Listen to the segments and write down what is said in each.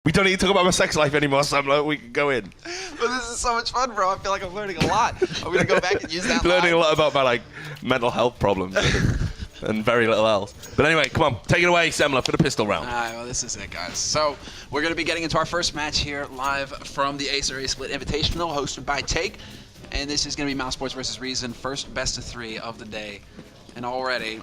We don't need to talk about my sex life anymore, Sam. Like, we can go in. But this is so much fun, bro. I feel like I'm learning a lot. I'm gonna go back and use that. Learning a lot about my mental health problems and very little else. But anyway, come on, take it away, Semler, for the pistol round. All right, well, this is it, guys. So we're gonna be getting into our first match here live from the Acer Split Invitational, hosted by Take, and this is gonna be Mousesports versus Reason, first best of 3 of the day, and already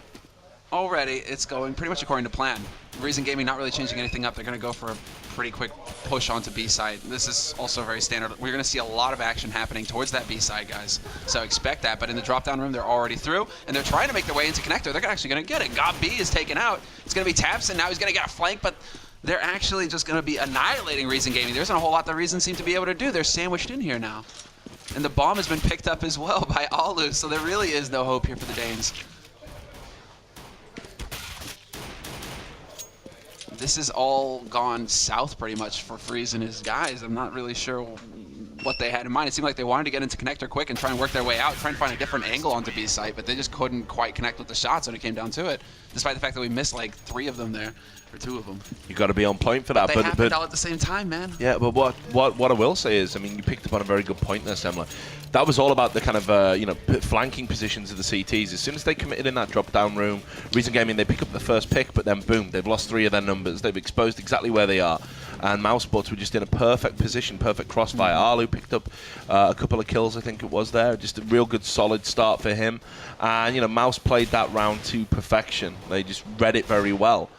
it's going pretty much according to plan. Reason Gaming not really changing anything up. They're gonna go for a pretty quick push onto B side. This is also very standard. We're going to see a lot of action happening towards that B side, guys. So expect that. But in the drop down room, they're already through, and they're trying to make their way into connector. They're actually going to get it. Gob B is taken out. It's going to be Tapson. Now he's going to get a flank, but they're actually just going to be annihilating Reason Gaming. There isn't a whole lot that Reason seem to be able to do. They're sandwiched in here now. And the bomb has been picked up as well by Alu, so there really is no hope here for the Danes. This has all gone south pretty much for Freeze and his guys. I'm not really sure what they had in mind. It seemed like they wanted to get into connector quick and try and work their way out, trying to find a different angle onto B site, but they just couldn't quite connect with the shots when it came down to it, despite the fact that we missed like 3 of them there, or 2 of them. You got to be on point for that. But they happened all at the same time, man. Yeah, but what I will say is, I mean, you picked up on a very good point there, Semler. That was all about the kind of flanking positions of the CTs. As soon as they committed in that drop-down room, Reason Gaming, they pick up the first pick, but then boom, they've lost 3 of their numbers. They've exposed exactly where they are. And Mousesports were just in a perfect position, perfect crossfire. Alu picked up a couple of kills, I think it was there. Just a real good, solid start for him. And, you know, Mouse played that round to perfection. They just read it very well.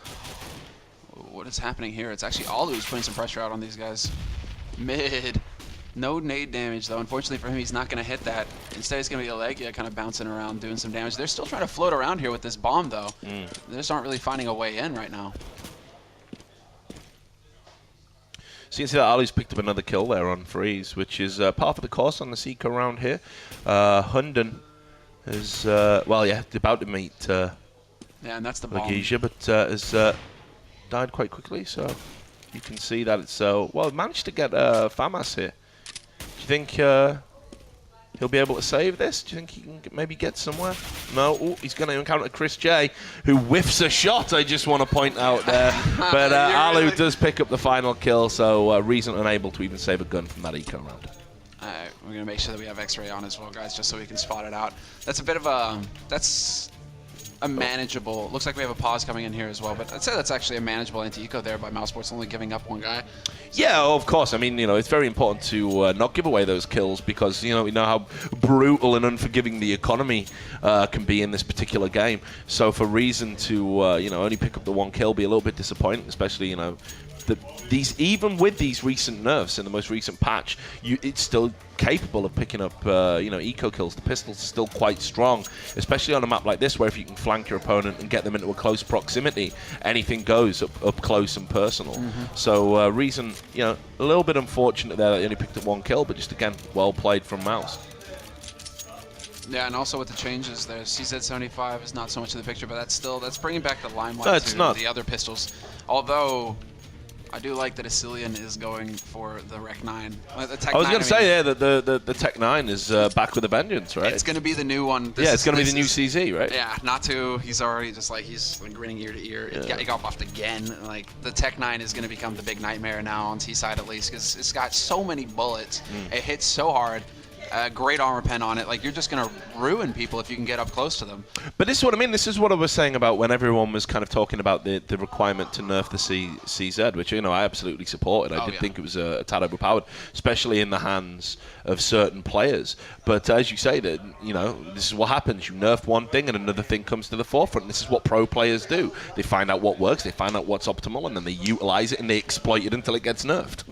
What is happening here? It's actually Alu who's putting some pressure out on these guys. Mid. No nade damage, though. Unfortunately for him, he's not going to hit that. Instead, it's going to be Alegia kind of bouncing around, doing some damage. They're still trying to float around here with this bomb, though. They just aren't really finding a way in right now. So you can see that Ali's picked up another kill there on Freeze, which is part of the course on the Seeker round here. Hunden is, well, yeah, about to meet yeah, and that's the bomb. Alegia, but has died quite quickly, so you can see that it's, well, managed to get Famas here. Do you think he'll be able to save this? Do you think he can maybe get somewhere? No. Ooh, he's going to encounter Chris J, who whiffs a shot, I just want to point out there. But Alu does pick up the final kill, so Reason unable to even save a gun from that eco round. Alright, we're going to make sure that we have X-ray on as well, guys, just so we can spot it out. That's a bit of a... That's a manageable... Looks like we have a pause coming in here as well, but I'd say that's actually a manageable anti-eco there by Mousesports, only giving up 1 guy. So yeah, of course. I mean, you know, it's very important to not give away those kills because, you know, we know how brutal and unforgiving the economy can be in this particular game. So for Reason to, you know, only pick up the 1 kill, be a little bit disappointing, especially, you know, even with these recent nerfs in the most recent patch, it's still capable of picking up, you know, eco kills. The pistol's still quite strong, especially on a map like this, where if you can flank your opponent and get them into a close proximity, anything goes up close and personal. So Reason, you know, a little bit unfortunate there that he only picked up 1 kill, but just again, well played from Mouse. yeah, and also with the changes there, CZ75 is not so much in the picture, but that's bringing back the limelight to the other pistols. Although I do like that Asilian is going for the Rec 9. I was going to say, yeah, that the Tech 9 is back with a vengeance, right? It's going to be the new one. Yeah, it's going to be the new CZ, right? Yeah, not to. He's already just like, he's like grinning ear to ear. Yeah. It got buffed again. Like, the Tech 9 is going to become the big nightmare now on T-side at least, because it's got so many bullets. It hits so hard. Great armor pen on it. Like, you're just going to ruin people if you can get up close to them. But this is what I mean. This is what I was saying about when everyone was kind of talking about the requirement to nerf the CZ, which, you know, I absolutely supported. I did think it was a tad overpowered, especially in the hands of certain players. But as you say, that, you know, this is what happens. You nerf one thing and another thing comes to the forefront. This is what pro players do. They find out what works, they find out what's optimal, and then they utilize it and they exploit it until it gets nerfed.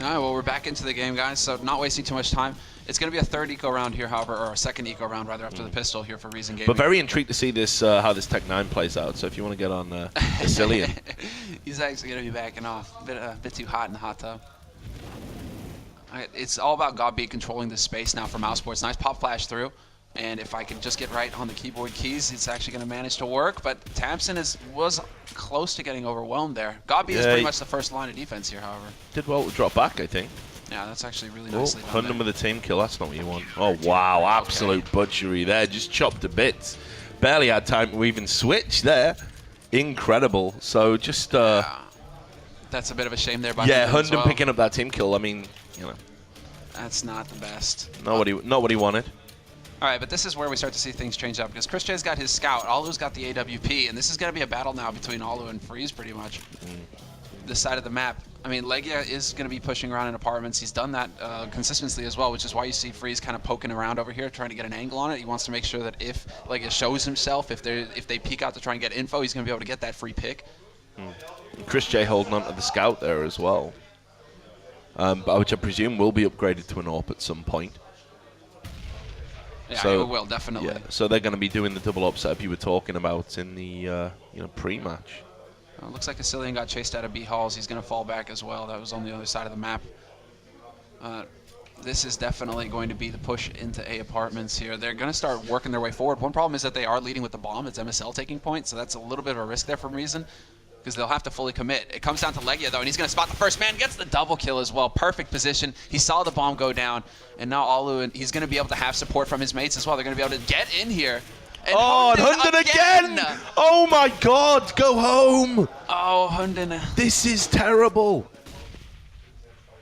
All right, well, we're back into the game, guys, so not wasting too much time. It's going to be a 3rd eco round here, however, or a 2nd eco round, rather, after the pistol here for Reason Gaming. But very intrigued to see this how this Tech 9 plays out, so if you want to get on Asilian. He's actually going to be backing off. A bit too hot in the hot tub. All right, it's all about Gob B controlling the space now for Mousesports. Nice pop flash through. And if I can just get right on the keyboard keys, it's actually going to manage to work. But Tapson was close to getting overwhelmed there. Gob B is pretty much the first line of defense here, however. Did well to drop back, I think. Yeah, that's actually really nicely done. Hunden with a team kill, that's not what you want. Oh, wow, absolute butchery there. Just chopped to bits. Barely had time to even switch there. Incredible. So just... That's a bit of a shame there by Yeah, Hunden as Hunden well. picking up that team kill. I mean, you know, That's not the best. not what he wanted. All right, but this is where we start to see things change up because Chris J's got his scout, Alu's got the AWP, and this is going to be a battle now between Alu and Freeze pretty much. This side of the map. I mean, Legia is going to be pushing around in apartments. He's done that consistently as well, which is why you see Freeze kind of poking around over here, trying to get an angle on it. He wants to make sure that if Legia shows himself, if they peek out to try and get info, he's going to be able to get that free pick. Chris J holding on to the scout there as well, which I presume will be upgraded to an AWP at some point. Yeah, So, it will, definitely. Yeah, so they're going to be doing the double up setup you were talking about in the pre-match. Looks like Asilian got chased out of B halls. He's going to fall back as well. That was on the other side of the map. This is definitely going to be the push into A apartments here. They're going to start working their way forward. One problem is that they are leading with the bomb. It's MSL taking point, so that's a little bit of a risk there for Reason because they'll have to fully commit. It comes down to Legia, though, and he's going to spot the first man. Gets the double kill as well. Perfect position. He saw the bomb go down, and now Alu, and he's going to be able to have support from his mates as well. They're going to be able to get in here. And Hunden again! Oh my God, go home! Oh, Hunden. This is terrible.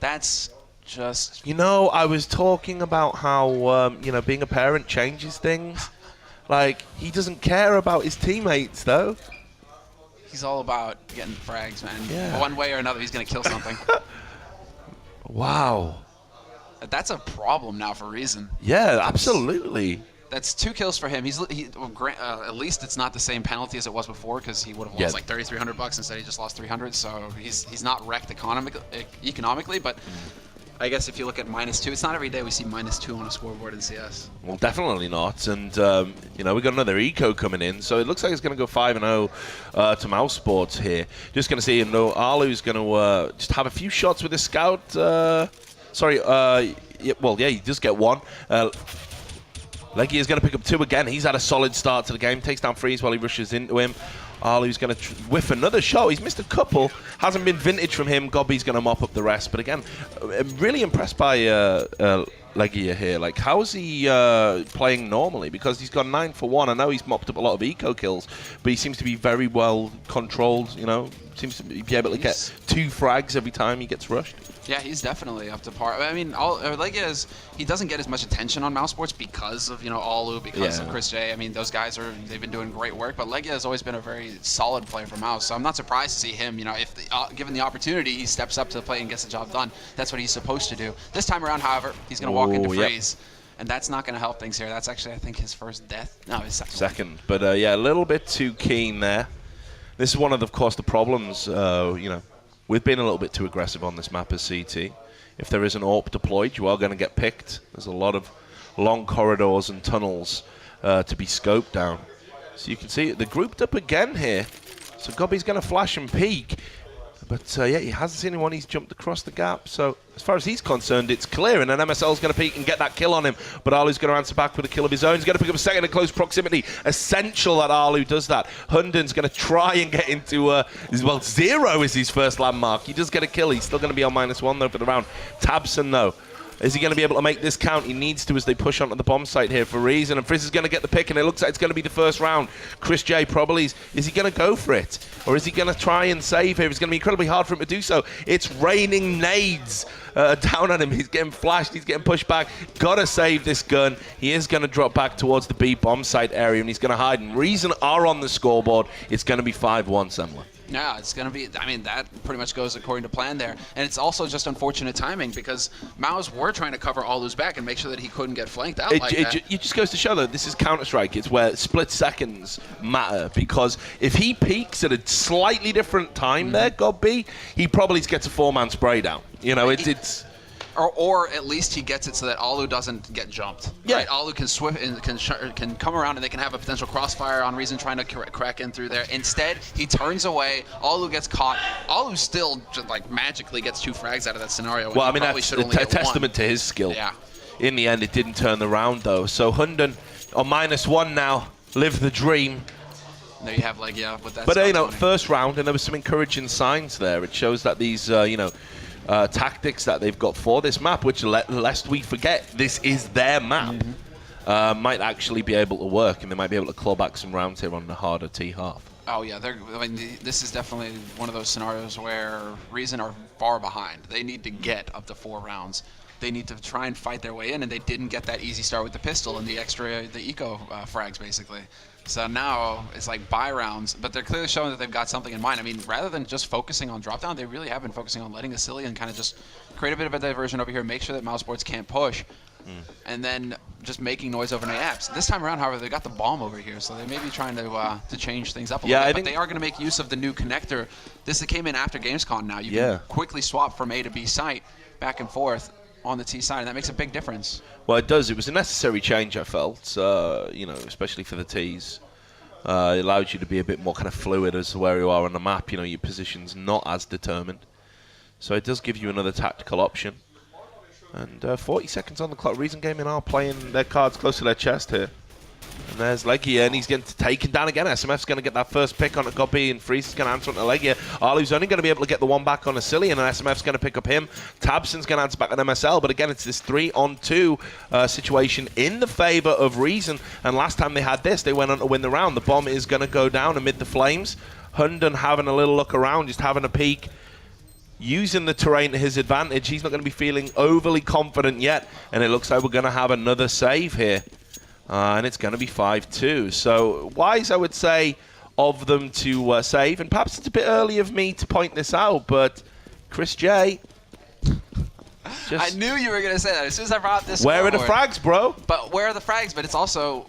That's just... You know, I was talking about how, being a parent changes things. Like, he doesn't care about his teammates, though. He's all about getting frags, man. Yeah. One way or another, he's going to kill something. Wow. That's a problem now for Reason. Yeah, absolutely. That's 2 kills for him. At least it's not the same penalty as it was before because he would have lost like $3,300 instead he just lost 300. So he's not wrecked economically, but I guess if you look at -2, it's not every day we see -2 on a scoreboard in CS. Well, definitely not. And, we got another eco coming in. So it looks like it's going to go 5-0 to Mousesports here. Just going to see, Alu's going to just have a few shots with his scout. He does get one. Legia is going to pick up 2 again. He's had a solid start to the game. Takes down Freeze while he rushes into him. Alu's going to whiff another shot. He's missed a couple. Hasn't been vintage from him. Gobby's going to mop up the rest. But again, I'm really impressed by Legia here. Like, how is he playing normally? Because he's gone 9 for 1. I know he's mopped up a lot of eco kills, but he seems to be very well controlled. Seems to be able to get 2 frags every time he gets rushed. Yeah, he's definitely up to par. I mean, Legia he doesn't get as much attention on Mousesports because of Alu, because of Chris J. I mean, those guys they've been doing great work, but Legia has always been a very solid player for Mouse. So I'm not surprised to see him. If given the opportunity, he steps up to the plate and gets the job done. That's what he's supposed to do. This time around, however, he's going to walk into Freeze. And that's not going to help things here. That's actually, I think, his first death. No, his second. But a little bit too keen there. This is one of course, the problems, we've been a little bit too aggressive on this map as CT. If there is an AWP deployed, you are going to get picked. There's a lot of long corridors and tunnels to be scoped down. So you can see they're grouped up again here. So Gobby's going to flash and peek. But, he hasn't seen anyone. He's jumped across the gap. So, as far as he's concerned, it's clear. And then MSL's going to peek and get that kill on him. But Alu's going to answer back with a kill of his own. He's going to pick up a second in close proximity. Essential that Alu does that. Hunden's going to try and get into, 0 is his first landmark. He does get a kill. He's still going to be on -1, though, for the round. Tabson, though. Is he going to be able to make this count? He needs to as they push onto the bomb site here for Reason. And Frizz is going to get the pick, and it looks like it's going to be the first round. Chris J probably is he going to go for it? Or is he going to try and save here? It's going to be incredibly hard for him to do so. It's raining nades down on him. He's getting flashed. He's getting pushed back. Got to save this gun. He is going to drop back towards the B bomb site area, and he's going to hide. And Reason are on the scoreboard. It's going to be 5-1, Semler. Yeah, it's going to be, that pretty much goes according to plan there. And it's also just unfortunate timing because Maus were trying to cover Alu's back and make sure that he couldn't get flanked out that. It just goes to show that this is Counter-Strike. It's where split seconds matter because if he peaks at a slightly different time there, Gobby, he probably gets a 4-man spray down. It's... Or at least he gets it so that Alu doesn't get jumped. Yeah. Right? Alu can swift and can come around and they can have a potential crossfire on Reason trying to crack in through there. Instead, he turns away. Alu gets caught. Alu still just magically gets 2 frags out of that scenario. Well, that's a testament to his skill. Yeah. In the end, it didn't turn the round though. So Hunden on -1 now. Live the dream. There you have with that. But first round, and there was some encouraging signs there. It shows that these tactics that they've got for this map, which lest we forget, this is their map, might actually be able to work, and they might be able to claw back some rounds here on the harder T half. Oh yeah, I mean, this is definitely one of those scenarios where Reason are far behind. They need to get up to 4 rounds. They need to try and fight their way in, and they didn't get that easy start with the pistol and the eco frags basically. So now it's like buy rounds, but they're clearly showing that they've got something in mind. I mean, rather than just focusing on drop down, they really have been focusing on letting Asilian kind of just create a bit of a diversion over here, make sure that Mousesports can't push, and then just making noise over the apps. This time around, however, they got the bomb over here, so they may be trying to change things up a little bit, but they are going to make use of the new connector. This came in after Gamescom now. You can quickly swap from A to B site back and forth on the T side, and that makes a big difference. Well, it does. It was a necessary change, I felt, you know, especially for the Ts. It allowed you to be a bit more kind of fluid as to where you are on the map. You know, your position's not as determined. So it does give you another tactical option. And 40 seconds on the clock. Reason Gaming are playing their cards close to their chest here. And there's Legia, and he's getting taken down again. SMF's going to get that first pick on a Gobi, and Freeze is going to answer on Legia. Arlu's only going to be able to get the one back on Asilian, and SMF's going to pick up him. Tabson's going to answer back on MSL, but again, it's this 3-on-2 situation in the favor of Reason. And last time they had this, they went on to win the round. The bomb is going to go down amid the flames. Hunden having a little look around, just having a peek, using the terrain to his advantage. He's not going to be feeling overly confident yet, and it looks like we're going to have another save here. And it's going to be 5-2. So wise, I would say, of them to save. And perhaps it's a bit early of me to point this out, but Chris J. I knew you were going to say that as soon as I brought this. Where are the frags, bro? But where are the frags? But it's also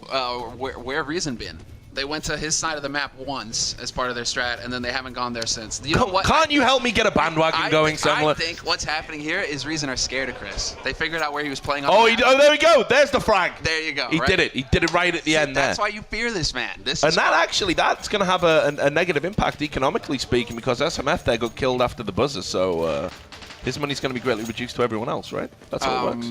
where Reason been? They went to his side of the map once as part of their strat, and then they haven't gone there since. You know what? Can't you help me get a bandwagon going somewhere? I think what's happening here is Reason are scared of Chris. They figured out where he was playing. Oh, there we go. There's the frag. There you go. He did it. He did it right at the end there. That's why you fear this man. That's going to have a negative impact economically speaking, because SMF there got killed after the buzzer, so his money's going to be greatly reduced to everyone else, right? That's how it works.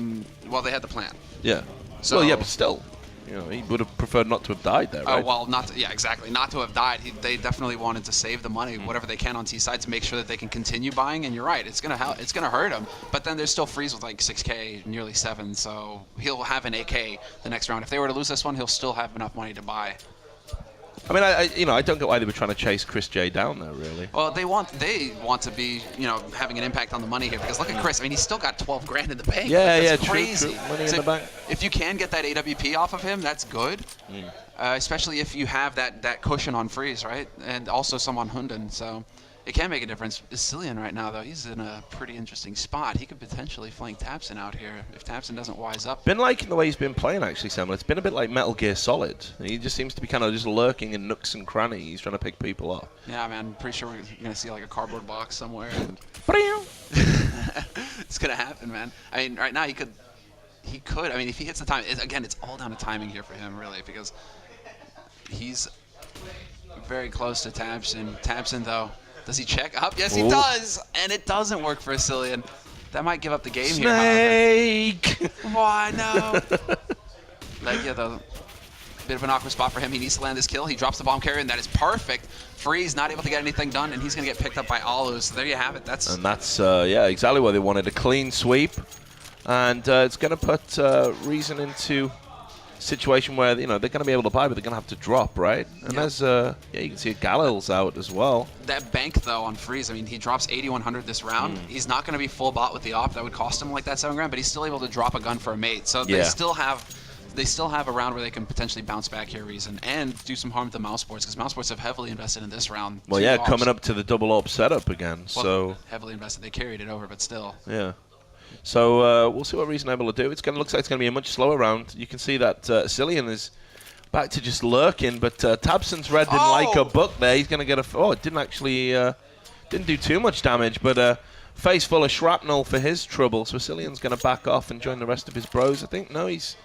Well, they had the plan. Yeah. So, well, yeah, but still. You know, he would have preferred not to have died there, right? Well, yeah, exactly. Not to have died. They definitely wanted to save the money, whatever they can on T side, to make sure that they can continue buying. And you're right, it's gonna hurt him. But then there's still Freeze with like 6K, nearly 7, so he'll have an AK the next round. If they were to lose this one, he'll still have enough money to buy. I mean, I don't get why they were trying to chase Chris J down there, really. Well, they want to be, having an impact on the money here, because look at Chris. I mean, he's still got 12 grand in the bank. Yeah, that's crazy. True. Money in the bank. If you can get that AWP off of him, that's good. Especially if you have that cushion on Freeze, right? And also some on Hunden, so it can make a difference. Asilian right now, though, he's in a pretty interesting spot. He could potentially flank Tabson out here if Tabson doesn't wise up. Been liking the way he's been playing, actually, Samuel. It's been a bit like Metal Gear Solid. He just seems to be kind of just lurking in nooks and crannies, trying to pick people off. Yeah, man, I'm pretty sure we're going to see like a cardboard box somewhere. And it's going to happen, man. I mean, right now he could. I mean, if he hits the time, again, it's all down to timing here for him, really, because he's very close to Tabson. Tabson, though, does he check up? Yes, he does, and it doesn't work for Asilian. That might give up the game here. Snake! Why no? Legia, though, bit of an awkward spot for him. He needs to land this kill. He drops the bomb carrier, and that is perfect. Freeze not able to get anything done, and he's going to get picked up by Alu. So there you have it. That's yeah, exactly what they wanted. A clean sweep, and it's going to put Reason into situation where they're going to be able to buy, but they're going to have to drop, right? And there's you can see Galil's out as well. That bank though on Freeze, I mean, he drops 8100 this round. He's not going to be full bot with the op. That would cost him like that 7 grand, but he's still able to drop a gun for a mate. So they still have a round where they can potentially bounce back here, Reason, and do some harm to Mousesports, because Mousesports have heavily invested in this round. Well, yeah, coming up to the double AWP setup again. Well, so heavily invested. They carried it over, but still. Yeah. So we'll see what Reason able to do. Looks like it's going to be a much slower round. You can see that Asilian is back to just lurking, but Tabson's red didn't like a buck there. He's going to get it didn't actually didn't do too much damage, but face full of shrapnel for his trouble. So Asilian's going to back off and join the rest of his bros. I think no, he's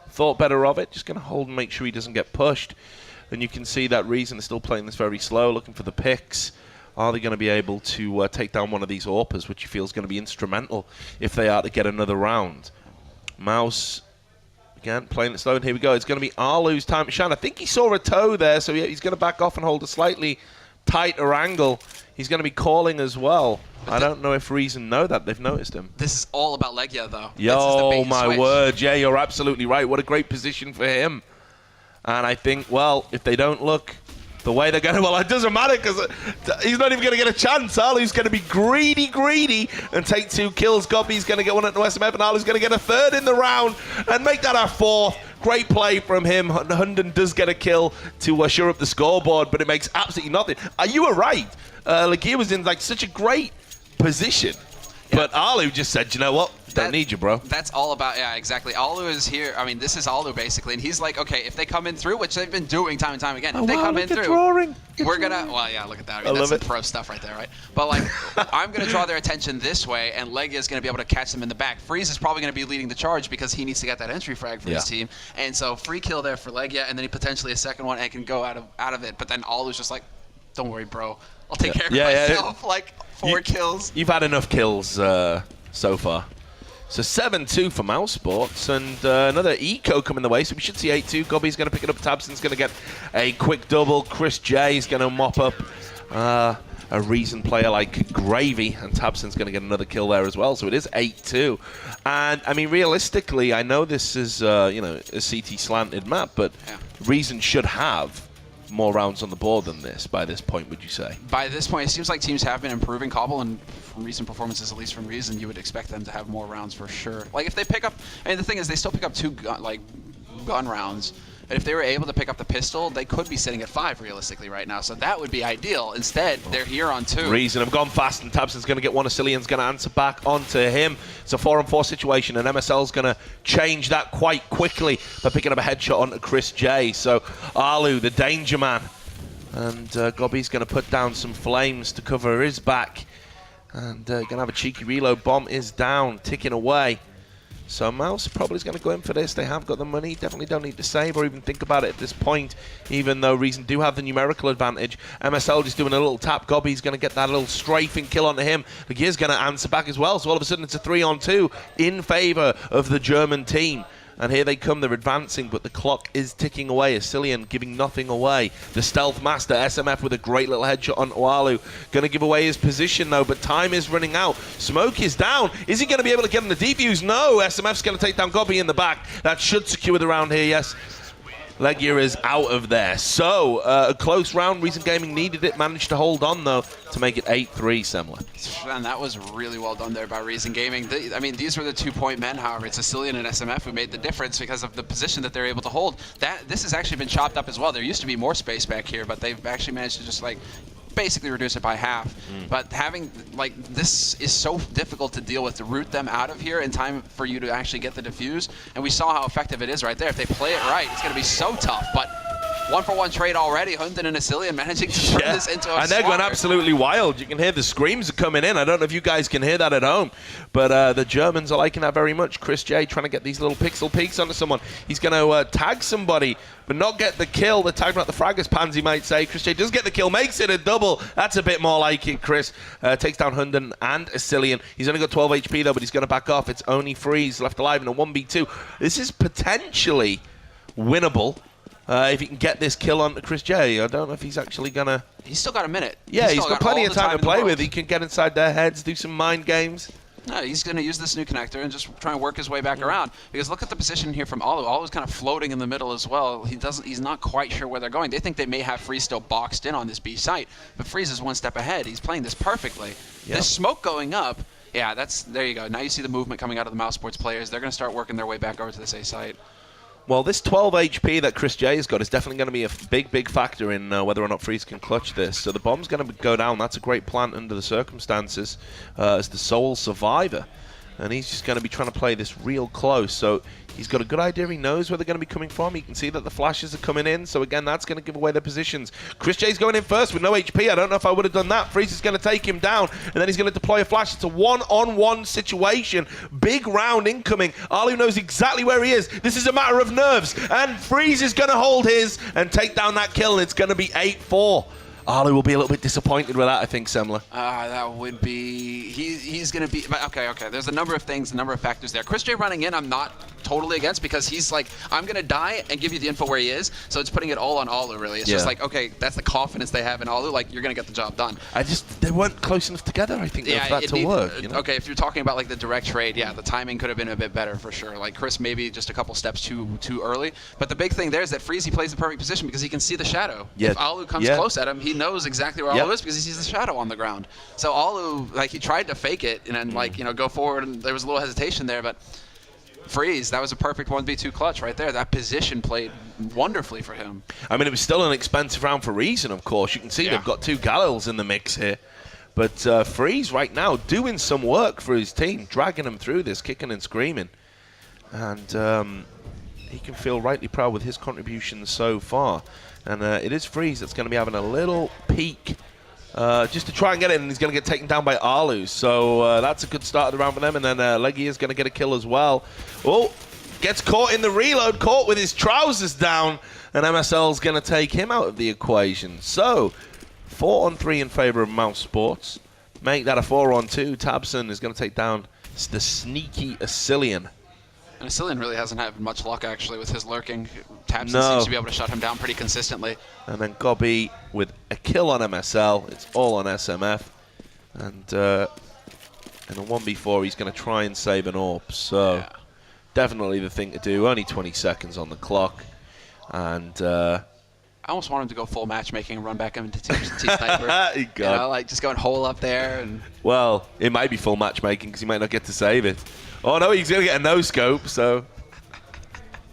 thought better of it. Just going to hold and make sure he doesn't get pushed. And you can see that Reason is still playing this very slow, looking for the picks. Are they going to be able to take down one of these AWPers, which you feel is going to be instrumental if they are to get another round? Mouse, again, playing it slow, and here we go. It's going to be Arlu's time to shine. I think he saw a toe there, so he's going to back off and hold a slightly tighter angle. He's going to be calling as well. I don't know if Reason know that. They've noticed him. This is all about Legia, though. Yo, my word. Yeah, you're absolutely right. What a great position for him. And I think, well, if they don't look the way they're going, well, it doesn't matter because he's not even going to get a chance. Alu's going to be greedy, and take 2 kills. Gobby's going to get one at the SMF, and Alu's going to get a 3rd in the round and make that our 4th. Great play from him. Hunden does get a kill to shore up the scoreboard, but it makes absolutely nothing. You were right. Legia was in like such a great position, but Alu just said, you know what? Don't need you, bro. That's all about, yeah, exactly. Alu is here. I mean, this is Alu basically, and he's like, okay, if they come in through, which they've been doing time and time again, if they come in through, we're gonna. Well, yeah, look at that. I mean, that's some pro stuff right there, right? But like, I'm gonna draw their attention this way, and Legia is gonna be able to catch them in the back. Freeze is probably gonna be leading the charge because he needs to get that entry frag for his team, and so free kill there for Legia, and then he potentially a second one and can go out of it. But then Alu's just like, don't worry, bro. I'll take care of myself. Like 4 kills. You've had enough kills so far. So 7-2 for Mousesports, and another eco coming the way, so we should see 8-2. Gobby's going to pick it up. Tabson's going to get a quick double. Chris J is going to mop up a Reason player like Gravy, and Tabson's going to get another kill there as well. So it is 8-2. And, I mean, realistically, I know this is, you know, a CT slanted map, but Reason should have more rounds on the board than this by this point, would you say? By this point, it seems like teams have been improving Cobble, and from recent performances, at least from Reason, you would expect them to have more rounds for sure. Like if they pick up, I mean, the thing is, they still pick up 2 gun rounds. And if they were able to pick up the pistol, they could be sitting at 5 realistically right now. So that would be ideal. Instead, they're here on 2. Reason have gone fast, and Tabson's going to get one. Asilian's going to answer back onto him. It's a 4-on-4 situation, and MSL's going to change that quite quickly by picking up a headshot onto Chris J. So Alu, the danger man. And Gobby's going to put down some flames to cover his back. And going to have a cheeky reload. Bomb is down, ticking away. So Mouse probably is going to go in for this. They have got the money. Definitely don't need to save or even think about it at this point, even though Reason do have the numerical advantage. MSL just doing a little tap. Gobby's going to get that little strafing kill onto him. Legia's going to answer back as well. So all of a sudden it's a 3-on-2 in favor of the German team. And here they come, they're advancing, but the clock is ticking away. Asilian giving nothing away. The Stealth Master, SMF with a great little headshot on Alu. Going to give away his position, though, but time is running out. Smoke is down. Is he going to be able to get him the defuse? No, SMF's going to take down Gobby in the back. That should secure the round here, yes. Legia is out of there. So, a close round. Reason Gaming needed it, managed to hold on, though, to make it 8-3, Semler. And that was really well done there by Reason Gaming. I mean, these were the 2-point men, however. It's Asilian and SMF who made the difference because of the position that they're able to hold. This has actually been chopped up as well. There used to be more space back here, but they've actually managed to just, like, basically reduce it by half. But having, like, this is so difficult to deal with, to root them out of here in time for you to actually get the defuse. And we saw how effective it is right there. If they play it right, it's going to be so tough. But 1-for-1 trade already. Hunden and Asilian managing to turn this into a And they're going absolutely wild. You can hear the screams are coming in. I don't know if you guys can hear that at home, but the Germans are liking that very much. Chris J trying to get these little pixel peeks onto someone. He's going to tag somebody, but not get the kill. The tag, not the fragger, Pansy might say. Chris J does get the kill, makes it a double. That's a bit more like it, Chris. Takes down Hunden and Asilian. He's only got 12 HP, though, but he's going to back off. It's only Freeze left alive in a 1v2. This is potentially winnable. If he can get this kill on Chris J. I don't know if he's actually going to... He's still got a minute. Yeah, he's got plenty of time to play with. He can get inside their heads, do some mind games. No, he's going to use this new connector and just try and work his way back around. Because look at the position here from Alu. Alu's kind of floating in the middle as well. He's not quite sure where they're going. They think they may have Freeze still boxed in on this B site, but Freeze is one step ahead. He's playing this perfectly. Yep. This smoke going up, yeah, there you go. Now you see the movement coming out of the Mousesports players. They're going to start working their way back over to this A site. Well, this 12 HP that Chris J has got is definitely going to be a big factor in whether or not Freeze can clutch this. So the bomb's going to go down. That's a great plant under the circumstances as the sole survivor. And he's just going to be trying to play this real close. So he's got a good idea. He knows where they're going to be coming from. You can see that the flashes are coming in. So again, that's going to give away their positions. Chris J's going in first with no HP. I don't know if I would have done that. Freeze is going to take him down. And then he's going to deploy a flash. It's a one-on-one situation. Big round incoming. Alu knows exactly where he is. This is a matter of nerves. And Freeze is going to hold his and take down that kill. And it's going to be 8-4. Alu will be a little bit disappointed with that, I think, Semler. That would be... He's going to be... Okay. There's a number of things, a number of factors there. Chris J running in, I'm not totally against, because he's like, I'm going to die and give you the info where he is, so it's putting it all on Alu, really. It's just like, okay, that's the confidence they have in Alu, like, you're going to get the job done. They weren't close enough together, I think, for that to work. You know? Okay, if you're talking about, like, the direct trade, yeah, the timing could have been a bit better, for sure. Like, Chris maybe just a couple steps too early, but the big thing there is that Freezy plays the perfect position because he can see the shadow. Yeah. If Alu comes close at him, he knows exactly where Alu is because he sees the shadow on the ground. So Alu, like, he tried to fake it and then, like, you know, go forward, and there was a little hesitation there, but Freeze, that was a perfect 1v2 clutch right there. That position played wonderfully for him. I mean, it was still an expensive round for Reason, of course. You can see they've got 2 Galils in the mix here. But Freeze right now doing some work for his team, dragging them through this, kicking and screaming. And he can feel rightly proud with his contributions so far. And it is Freeze that's going to be having a little peek just to try and get it, and he's going to get taken down by Alu. So that's a good start of the round for them. And then Leggy is going to get a kill as well. Oh, gets caught in the reload, caught with his trousers down, and MSL's going to take him out of the equation. So 4-on-3 in favor of Mousesports. Make that a 4-on-2. Tabson is going to take down the sneaky Acilian. And Acilian really hasn't had much luck, actually, with his lurking. Tabson seems to be able to shut him down pretty consistently. And then Gobby with a kill on MSL. It's all on SMF. And in a 1v4, he's going to try and save an AWP. So definitely the thing to do. Only 20 seconds on the clock. And I almost want him to go full matchmaking and run back into T-Sniper. You know, like just going hole up there. And well, it might be full matchmaking because he might not get to save it. Oh, no, he's going to get a no-scope, so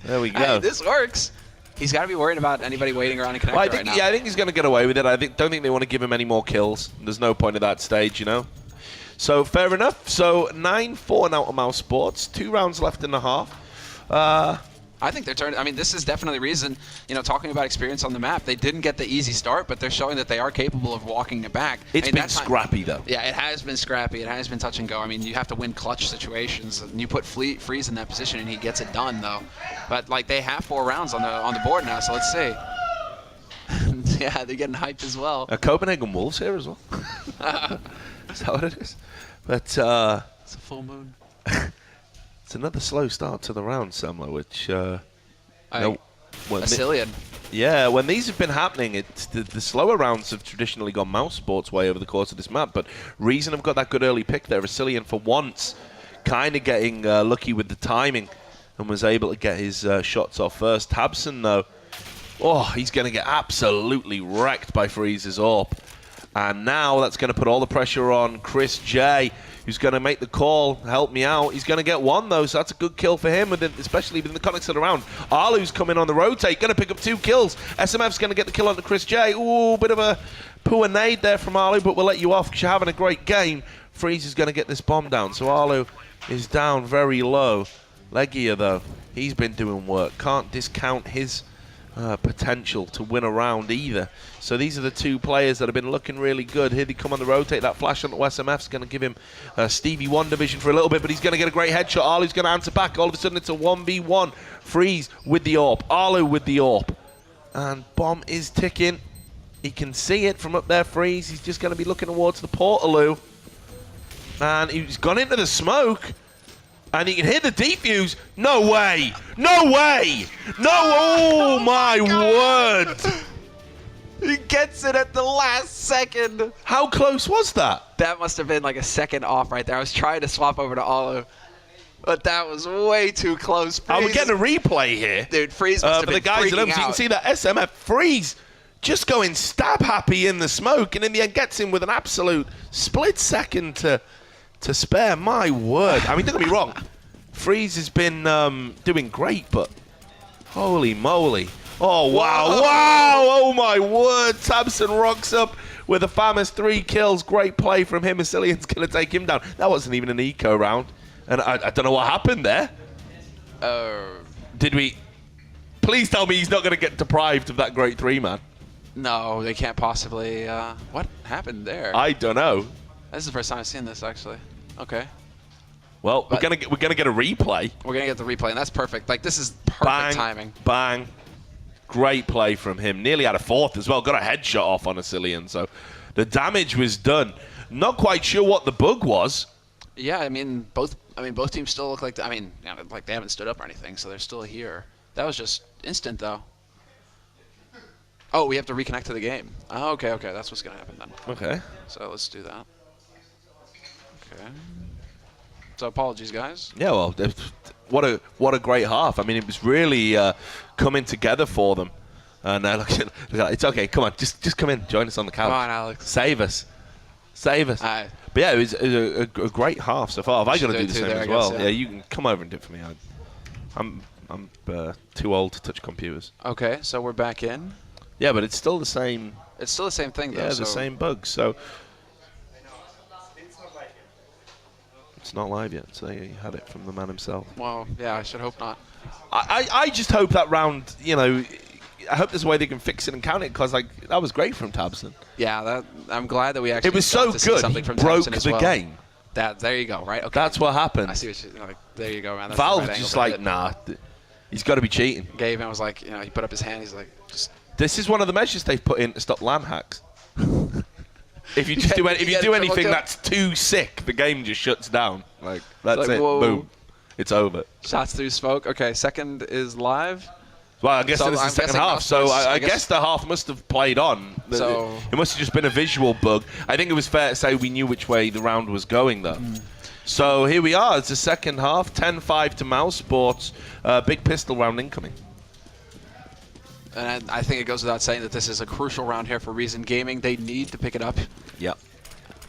there we go. Hey, this works. He's got to be worried about anybody waiting around in connector right now. Yeah, I think he's going to get away with it. Don't think they want to give him any more kills. There's no point at that stage, you know. So, fair enough. So, 9-4 now to Mousesports. 2 rounds left in the half. I think they're turning. I mean, this is definitely reason, you know, talking about experience on the map. They didn't get the easy start, but they're showing that they are capable of walking it back. It's been scrappy, though. Yeah, it has been scrappy. It has been touch and go. I mean, you have to win clutch situations. And you put Freeze in that position, and he gets it done, though. But, like, they have 4 rounds on the board now, so let's see. Yeah, they're getting hyped as well. Copenhagen Wolves here as well. Is that what it is? But it's a full moon. It's another slow start to the round, Samler, which Acilian. Yeah, when these have been happening, it's the slower rounds have traditionally gone Mousesports' way over the course of this map, but Reason have got that good early pick there. Acilian, for once, kind of getting lucky with the timing and was able to get his shots off first. Tabson, though, he's going to get absolutely wrecked by Freeze's AWP. And now that's going to put all the pressure on Chris J, who's going to make the call, help me out. He's going to get 1, though, so that's a good kill for him, especially within the context of the round. Alu's coming on the rotate, going to pick up 2 kills. SMF's going to get the kill onto Chris J. Ooh, bit of a poor nade there from Alu, but we'll let you off because you're having a great game. Freeze is going to get this bomb down, so Alu is down very low. Legia, though, he's been doing work. Can't discount his potential to win a round either. So these are the 2 players that have been looking really good. Here they come on the rotate. That flash onto SMF's going to give him Stevie 1 division for a little bit, but he's going to get a great headshot. Alu's going to answer back. All of a sudden it's a 1v1. Freeze with the AWP. Alu with the AWP. And bomb is ticking. He can see it from up there, Freeze. He's just going to be looking towards the Portaloo. And he's gone into the smoke. And he can hear the defuse. No way! No way! No! Oh my word! He gets it at the last second. How close was that? That must have been like a second off right there. I was trying to swap over to Alu, but that was way too close. We're getting a replay here. Dude, Freeze must have been freaking out. So you can see that SMF Freeze just going stab happy in the smoke, and in the end gets him with an absolute split second to spare. My word. I mean, don't get me wrong. Freeze has been doing great, but holy moly. Oh, wow. Whoa. Wow. Oh, my word. Tabson rocks up with a famous 3 kills. Great play from him. Acilian's going to take him down. That wasn't even an eco round. And I don't know what happened there. Did we... Please tell me he's not going to get deprived of that great 3, man. No, they can't possibly. What happened there? I don't know. This is the first time I've seen this, actually. Okay. Well, we're gonna get a replay. We're gonna get the replay, and that's perfect. Like, this is perfect timing. Bang. Great play from him. Nearly had a 4th as well. Got a headshot off on Acilian. So the damage was done. Not quite sure what the bug was. Yeah, I mean, both I mean, both teams still look like, like they haven't stood up or anything, so they're still here. That was just instant, though. Oh, we have to reconnect to the game. Oh, okay, that's what's going to happen then. Okay. So let's do that. Okay. So apologies, guys. Yeah, well, what a great half. I mean, it was really coming together for them. And look, it's okay. Come on, just come in, join us on the couch. Come on, Alex. Save us. But yeah, it was a great half so far. Have I got to do the same as well? Yeah, you can come over and do it for me. I'm too old to touch computers. Okay, so we're back in. Yeah, but it's still the same. It's still the same thing, though. Yeah, the same bugs. So it's not live yet. So you had it from the man himself. Well, yeah, I should hope not. I just hope that round, I hope there's a way they can fix it and count it, because that was great from Tabson. Yeah, I'm glad that we actually. It was so good. He broke the game. There you go. Right. Okay. That's what happened. I see what you. There you go, man. That's Valve the right just like, nah, he's got to be cheating. Gabe was like, he put up his hand. He's like, just. This is one of the measures they've put in to stop LAN hacks. If you just do anything that's too sick, the game just shuts down. That's it. Whoa. Boom. It's over. Shots through smoke. Okay, second is live. Well, I guess it was the second half, so I guess the half must have played on. So it must have just been a visual bug. I think it was fair to say we knew which way the round was going, though. So here we are. It's the second half, 10-5 to Mousesports. Big pistol round incoming. And I think it goes without saying that this is a crucial round here for Reason Gaming. They need to pick it up. Yep.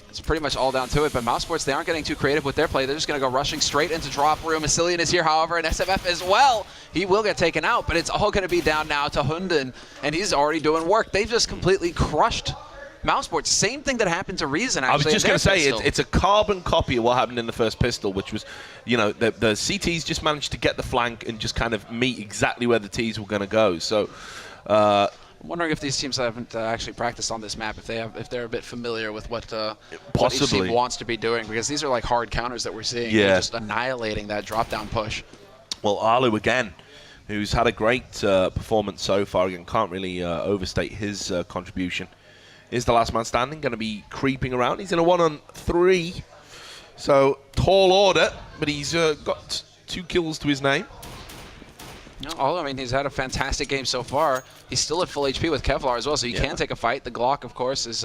It's pretty much all down to it, but Mousesports, they aren't getting too creative with their play. They're just going to go rushing straight into drop room. Massilian is here, however, and SFF as well. He will get taken out, but it's all going to be down now to Hunden, and he's already doing work. They've just completely crushed Mousesports. Same thing that happened to Reason, actually. I was just going to say, it's a carbon copy of what happened in the first pistol, which was, the CTs just managed to get the flank and just kind of meet exactly where the Ts were going to go. So I'm wondering if these teams haven't actually practiced on this map, if they're a bit familiar with what each team wants to be doing, because these are like hard counters that we're seeing. Yeah. They're just annihilating that drop-down push. Well, Arlu again, who's had a great performance so far, again, can't really overstate his contribution, is the last man standing, going to be creeping around. He's in a 1-on-3, so tall order, but he's got 2 kills to his name. No, he's had a fantastic game so far. He's still at full HP with Kevlar as well, so he can take a fight. The Glock, of course, is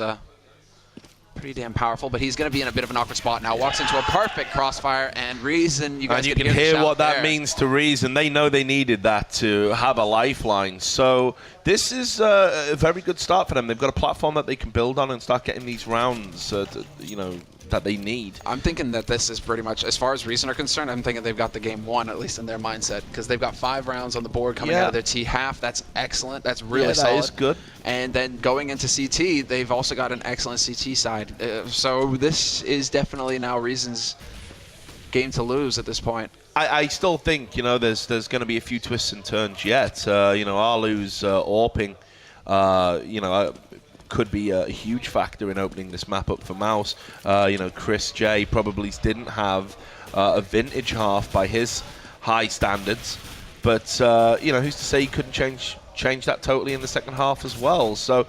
pretty damn powerful, but he's going to be in a bit of an awkward spot now. Walks into a perfect crossfire, and Reason, you guys can hear what that means to Reason. They know they needed that to have a lifeline. So this is a very good start for them. They've got a platform that they can build on and start getting these rounds, that they need. I'm thinking that this is pretty much, as far as Reason are concerned, I'm thinking they've got the game won, at least in their mindset, because they've got 5 rounds on the board coming out of their T half. That's excellent. That's really solid. That is good. And then going into CT, they've also got an excellent CT side. So this is definitely now Reason's game to lose at this point. I still think, there's going to be a few twists and turns yet. Arlu's AWPing, could be a huge factor in opening this map up for Mouse. Chris J probably didn't have a vintage half by his high standards, but who's to say he couldn't change that totally in the second half as well. So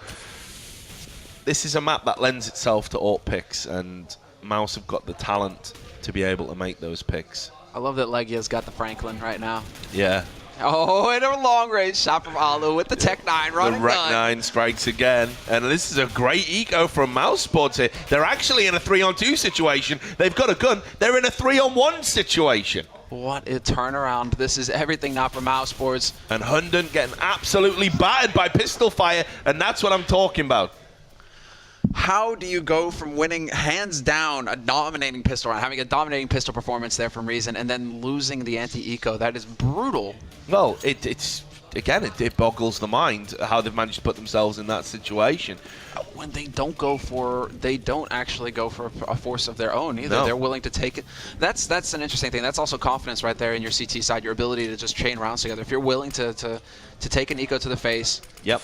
this is a map that lends itself to AWP picks, and Mouse have got the talent to be able to make those picks. I love that Legia's got the Franklin right now. Yeah. Oh, and a long-range shot from Alu with the Tech 9 running. The Rec 9 strikes again. And this is a great eco from Mousesports here. They're actually in a 3-on-2 situation. They've got a gun. They're in a 3-on-1 situation. What a turnaround. This is everything now for Mousesports. And Hunden getting absolutely battered by pistol fire, and that's what I'm talking about. How do you go from winning hands down a dominating pistol round, having a dominating pistol performance there from Reason, and then losing the anti-eco? That is brutal. Well, it boggles the mind how they've managed to put themselves in that situation. When they don't actually go for a force of their own either. No. They're willing to take it. That's an interesting thing. That's also confidence right there in your CT side, your ability to just chain rounds together. If you're willing to take an eco to the face. Yep.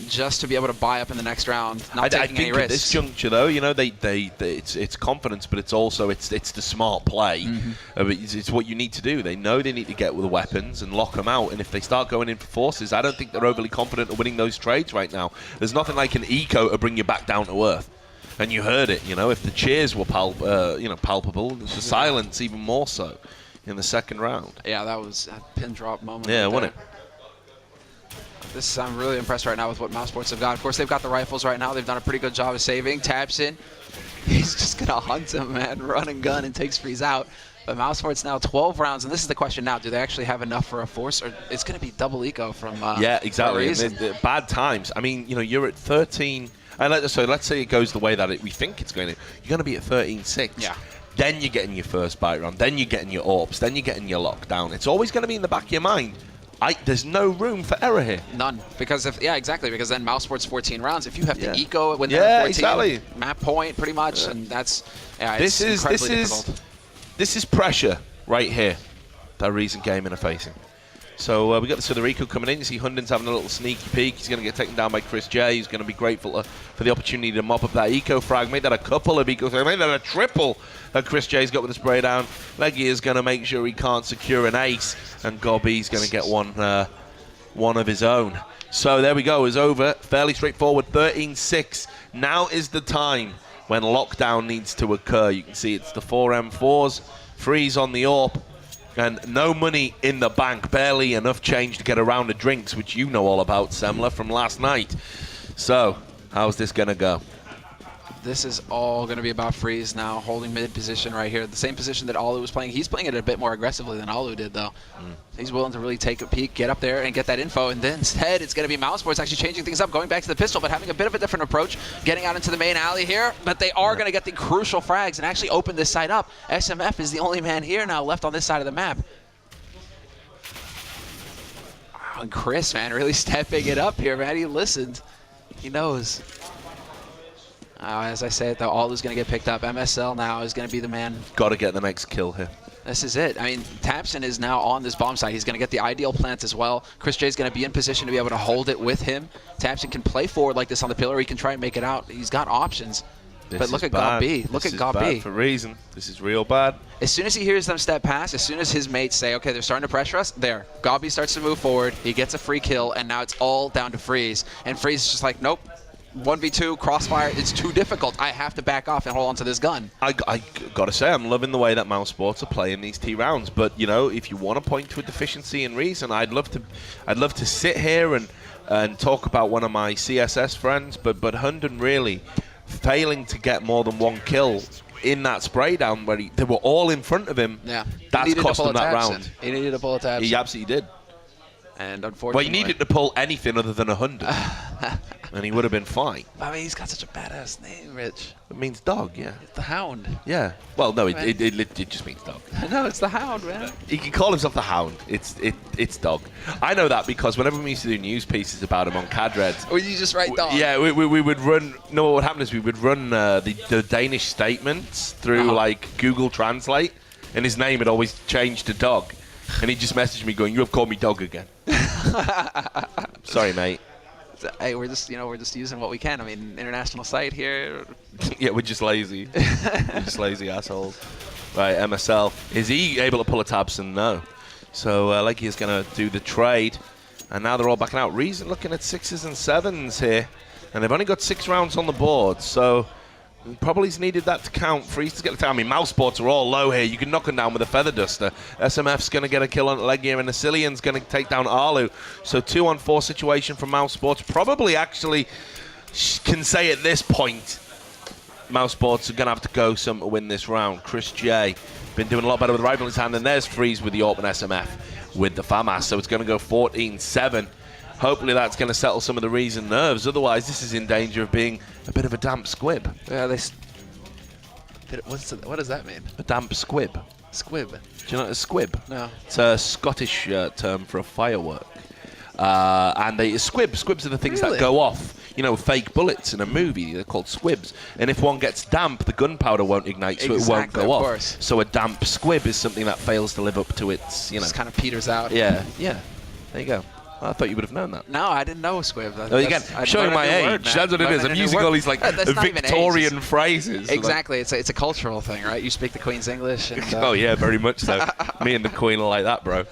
Just to be able to buy up in the next round, not taking any risks. At this juncture, though, it's confidence, but it's also it's the smart play. Mm-hmm. It's what you need to do. They know they need to get with the weapons and lock them out. And if they start going in for forces, I don't think they're overly confident of winning those trades right now. There's nothing like an eco to bring you back down to earth. And you heard it, you know, if the cheers were palpable, the silence even more so in the second round. Yeah, that was a pin drop moment. Yeah, right wasn't it? I'm really impressed right now with what Mousesports have got. Of course, they've got the rifles right now. They've done a pretty good job of saving. Taps in. He's just going to hunt him, man. Run and gun and takes Freeze out. But Mousesports now 12 rounds, and this is the question now. Do they actually have enough for a force? Or it's going to be double eco from yeah, exactly. Bad times. I mean, you know, you're at 13. So let's say it goes the way that we think it's going to. You're going to be at 13-6. Yeah. Then you're getting your first bite round. Then you're getting your AWPs. Then you're getting your lockdown. It's always going to be in the back of your mind. There's no room for error here. None. Because exactly. Because then Mousesports 14 rounds. If you have to eco when they're 14, exactly. Map point pretty much, and that's it's incredibly difficult. This is pressure right here that Reason Gaming are facing. So we got the other eco coming in. You see Hundin's having a little sneaky peek. He's going to get taken down by Chris J. He's going to be grateful for the opportunity to mop up that eco frag. Made that a couple of eco frags. Made that a triple that Chris J's got with the spray down. Leggy is going to make sure he can't secure an ace. And Gobby's going to get one of his own. So there we go. It's over. Fairly straightforward. 13-6. Now is the time when lockdown needs to occur. You can see it's the 4M4s. Freeze on the AWP. And no money in the bank, barely enough change to get a round of drinks, which you know all about, Semler, from last night. So, how's this going to go? This is all going to be about Freeze now, holding mid position right here. The same position that Alu was playing. He's playing it a bit more aggressively than Alu did, though. He's willing to really take a peek, get up there, and get that info. And then instead, it's going to be Mousesports actually changing things up, going back to the pistol, but having a bit of a different approach, getting out into the main alley here. But they are going to get the crucial frags and actually open this side up. SMF is the only man here now left on this side of the map. Wow, and Chris, man, really stepping it up here, man. He listened. He knows. As I said, though, Alu's going to get picked up. MSL now is going to be the man. Got to get the next kill here. This is it. I mean, Tapson is now on this bomb site. He's going to get the ideal plant as well. Chris J is going to be in position to be able to hold it with him. Tapson can play forward like this on the pillar. He can try and make it out. He's got options. But look at Gobby. Look at Gobby. For Reason. This is real bad. As soon as he hears them step past, as soon as his mates say, okay, they're starting to pressure us, there. Gobby starts to move forward. He gets a free kill, and now it's all down to Freeze. And Freeze is just like, nope. 1v2 crossfire, it's too difficult. I have to back off and hold on to this gun. I gotta say, I'm loving the way that Mousesports are playing these T rounds. But you know, if you want to point to a deficiency in Reason, I'd love to sit here and talk about one of my CSS friends. But Hundin really failing to get more than one kill in that spray down where they were all in front of him. Yeah, that's cost him that round. He needed to pull a tabs. He absolutely did. And unfortunately, well, he needed to pull anything other than 100, and he would have been fine. I mean, he's got such a badass name, Rich. It means dog, yeah. It's the Hound. Yeah. Well, no, it just means dog. No, it's the Hound, man. He can call himself the Hound. It's dog. I know that because whenever we used to do news pieces about him on Cadred, would you just write dog? Yeah, we would run. No, what would happen is we would run the Danish statements through like Google Translate, and his name had always changed to dog. And he just messaged me going, "You have called me dog again." Sorry, mate. Hey, we're just using what we can. I mean, international site here. Yeah, we're just lazy. We're just lazy assholes. Right, MSL. Is he able to pull a Tabson? No. So Leggy is going to do the trade. And now they're all backing out. Reason looking at 6s and 7s here. And they've only got 6 rounds on the board. So probably's needed that to count. Freeze to get the time. I mean, Mousesports are all low here. You can knock them down with a Feather Duster. SMF's going to get a kill on Leggy, and Asilian's going to take down Alu. So 2-on-4 situation from Mousesports. Probably actually can say at this point, Mousesports are going to have to go some to win this round. Chris J been doing a lot better with the rifle in his hand, and there's Freeze with the AWP and SMF with the FAMAS. So it's going to go 14-7. Hopefully that's going to settle some of the Reason nerves. Otherwise, this is in danger of being a bit of a damp squib. Yeah, what does that mean? A damp squib. Squib. Do you know what a squib? No. It's a Scottish term for a firework. And squibs are the things that go off. You know, fake bullets in a movie. They're called squibs. And if one gets damp, the gunpowder won't ignite, so it won't go off. Course. So a damp squib is something that fails to live up to its, Just kind of peters out. Yeah. There you go. I thought you would have known that. No, I didn't know squib. Again, showing my age. That's what it is. I'm using all these like Victorian phrases. Exactly. It's a cultural thing, right? You speak the Queen's English. And, oh yeah, very much so. Me and the Queen are like that, bro.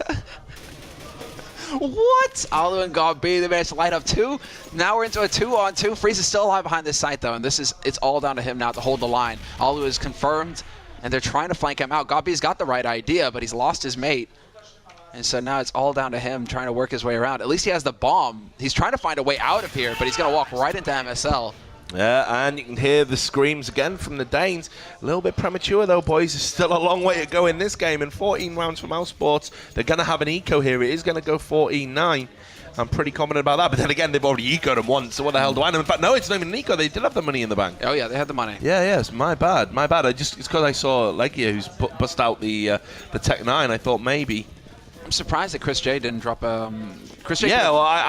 What? Alu and God B, they managed to light up 2. Now we're into a 2-on-2. Freeze is still alive behind this site, though, and it's all down to him now to hold the line. Alu is confirmed, and they're trying to flank him out. God B's got the right idea, but he's lost his mate. And so now it's all down to him trying to work his way around. At least he has the bomb. He's trying to find a way out of here, but he's going to walk right into MSL. Yeah, and you can hear the screams again from the Danes. A little bit premature, though, boys. There's still a long way to go in this game. In 14 rounds for Mousesports, they're going to have an eco here. It is going to go 14-9. I'm pretty confident about that. But then again, they've already ecoed him once, so what the hell do I know? In fact, no, it's not even an eco. They did have the money in the bank. Oh, yeah, they had the money. Yeah, it's my bad. My bad. It's because I saw Legia, who's bust out the Tech 9. I thought maybe. I'm surprised that Chris J didn't drop Chris J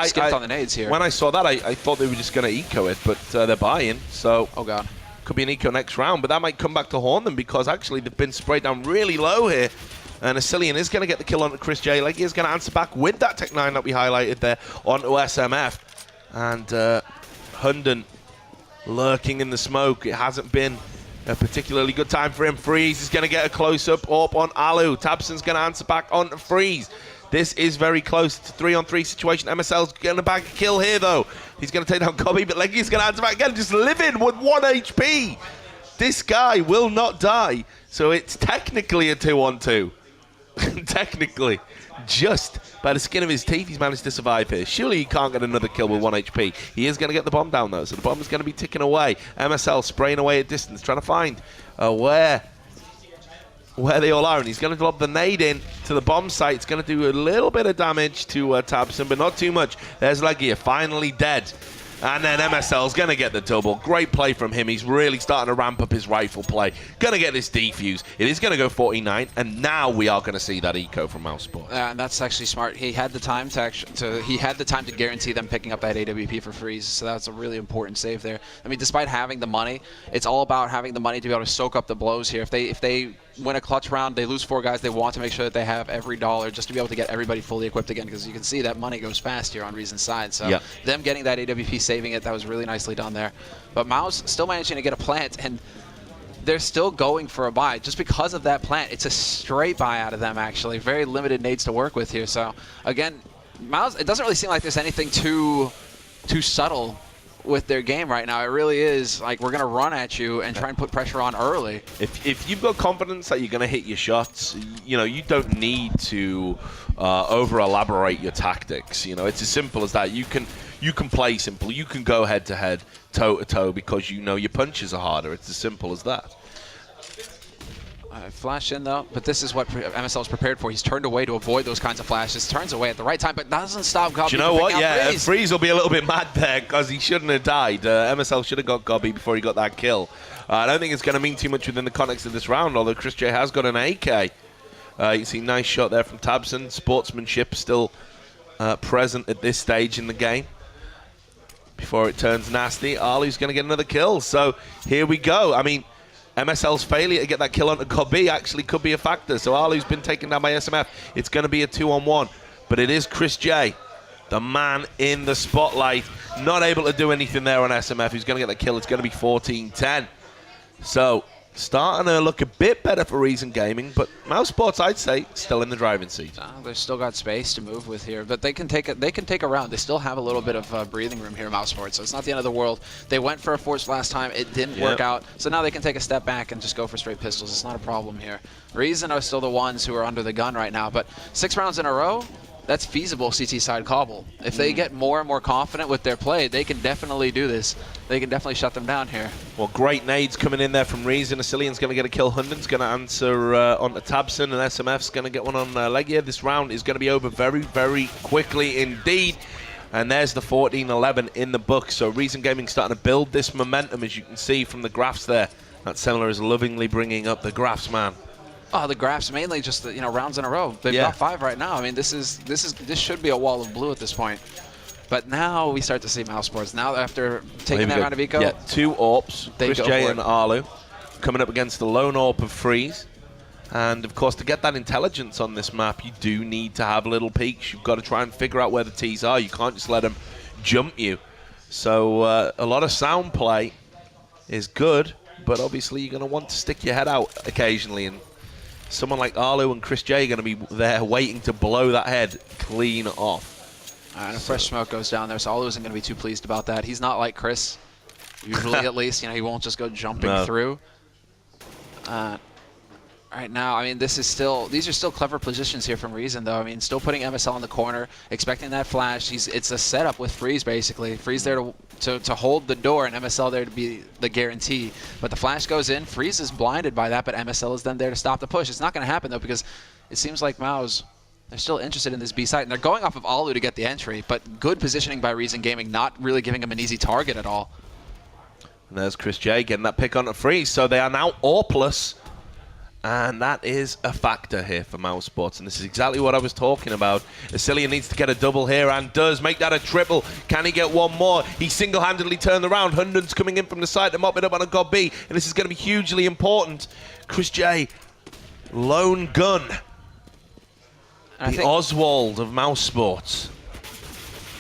skipped on the nades here. When I saw that, I thought they were just going to eco it, but they're buying, so oh god, could be an eco next round, but that might come back to haunt them because actually they've been sprayed down really low here, and Asilian is going to get the kill onto Chris J. Legia is going to answer back with that Tech 9 that we highlighted there onto SMF, and Hunden lurking in the smoke. It hasn't been a particularly good time for him. Freeze is going to get a close-up on Alu. Tabson's going to answer back on Freeze. This is very close. It's a 3-on-3 situation. MSL's going to bag a kill here, though. He's going to take down Kobe, but Legia's going to answer back again. Just living with 1 HP. This guy will not die. So it's technically a 2-on-2. Technically. Just by the skin of his teeth, he's managed to survive here. Surely he can't get another kill with 1 HP. He is going to get the bomb down, though, so the bomb is going to be ticking away. MSL spraying away at distance, trying to find where they all are, and he's going to drop the nade in to the bomb site. It's going to do a little bit of damage to Tabson, but not too much. There's Legia, finally dead. And then MSL's going to get the double. Great play from him. He's really starting to ramp up his rifle play. Going to get this defuse. It is going to go 49, and now we are going to see that eco from Mousesports. And that's actually smart. He had the time to guarantee them picking up that AWP for Freeze. So that's a really important save there. I mean, despite having the money, it's all about having the money to be able to soak up the blows here. If they win a clutch round, they lose 4 guys, they want to make sure that they have every dollar just to be able to get everybody fully equipped again, because you can see that money goes fast here on Reason's side. So them getting that AWP, saving it, that was really nicely done there. But Mouse still managing to get a plant, and they're still going for a buy. Just because of that plant, it's a straight buy out of them, actually. Very limited nades to work with here. So again, Mouse, it doesn't really seem like there's anything too subtle with their game right now. It really is like, we're going to run at you and try and put pressure on early. If you've got confidence that you're going to hit your shots, you know, you don't need to over elaborate your tactics. You know, it's as simple as that. You can play simple. You can go head to head, toe to toe, because you know your punches are harder. It's as simple as that. Flash in though, but this is what MSL is prepared for. He's turned away to avoid those kinds of flashes. Turns away at the right time, but doesn't stop Gobby. Do you know what? Yeah, Freeze will be a little bit mad there because he shouldn't have died. MSL should have got Gobby before he got that kill. I don't think it's going to mean too much within the context of this round, although Chris J has got an AK. You see, nice shot there from Tabson. Sportsmanship still present at this stage in the game. Before it turns nasty, Alu's going to get another kill. So here we go. I mean, MSL's failure to get that kill onto Kobe actually could be a factor. So Alu's been taken down by SMF. It's going to be a 2-on-1. But it is Chris J, the man in the spotlight, not able to do anything there on SMF. Who's going to get the kill? It's going to be 14-10. So starting to look a bit better for Reason Gaming, but Mousesports, I'd say, still in the driving seat. They've still got space to move with here, but they can take a round. They still have a little bit of breathing room here, Mousesports, so it's not the end of the world. They went for a force last time. It didn't work out, so now they can take a step back and just go for straight pistols. It's not a problem here. Reason are still the ones who are under the gun right now, but 6 rounds in a row, that's feasible CT side cobble. If they get more and more confident with their play, they can definitely do this. They can definitely shut them down here. Well, great nades coming in there from Reason. Asilian's going to get a kill. Hunden's going to answer onto Tabson, and SMF's going to get one on Legia. This round is going to be over very, very quickly indeed. And there's the 14-11 in the book. So Reason Gaming starting to build this momentum, as you can see from the graphs there. That Similar is lovingly bringing up the graphs, man. Oh, the graphs mainly just rounds in a row. They've got 5 right now. I mean, this should be a wall of blue at this point. But now we start to see Mousesports. Now after taking that round of eco, 2 AWPs, Chris J and Alu, coming up against the lone AWP of Freeze. And of course, to get that intelligence on this map, you do need to have little peeks. You've got to try and figure out where the T's are. You can't just let them jump you. So a lot of sound play is good, but obviously you're going to want to stick your head out occasionally. And someone like Alu and Chris J are going to be there waiting to blow that head clean off. And a fresh smoke goes down there, so Alu isn't going to be too pleased about that. He's not like Chris, usually at least. He won't just go jumping through. Right now, I mean, these are still clever positions here from Reason, though. I mean, still putting MSL in the corner, expecting that flash. It's a setup with Freeze, basically. Freeze there to hold the door, and MSL there to be the guarantee. But the flash goes in. Freeze is blinded by that, but MSL is then there to stop the push. It's not going to happen, though, because it seems like Mouse, they're still interested in this B site, and they're going off of Alu to get the entry. But good positioning by Reason Gaming, not really giving him an easy target at all. And there's Chris J getting that pick onto Freeze, so they are now AWPless. And that is a factor here for Mousesports, and this is exactly what I was talking about. Acer needs to get a double here and does make that a triple. Can he get one more? He single-handedly turned around. Hundun's coming in from the side to mop it up on a God B, and this is going to be hugely important. Chris J, lone gun. The Oswald of Mousesports.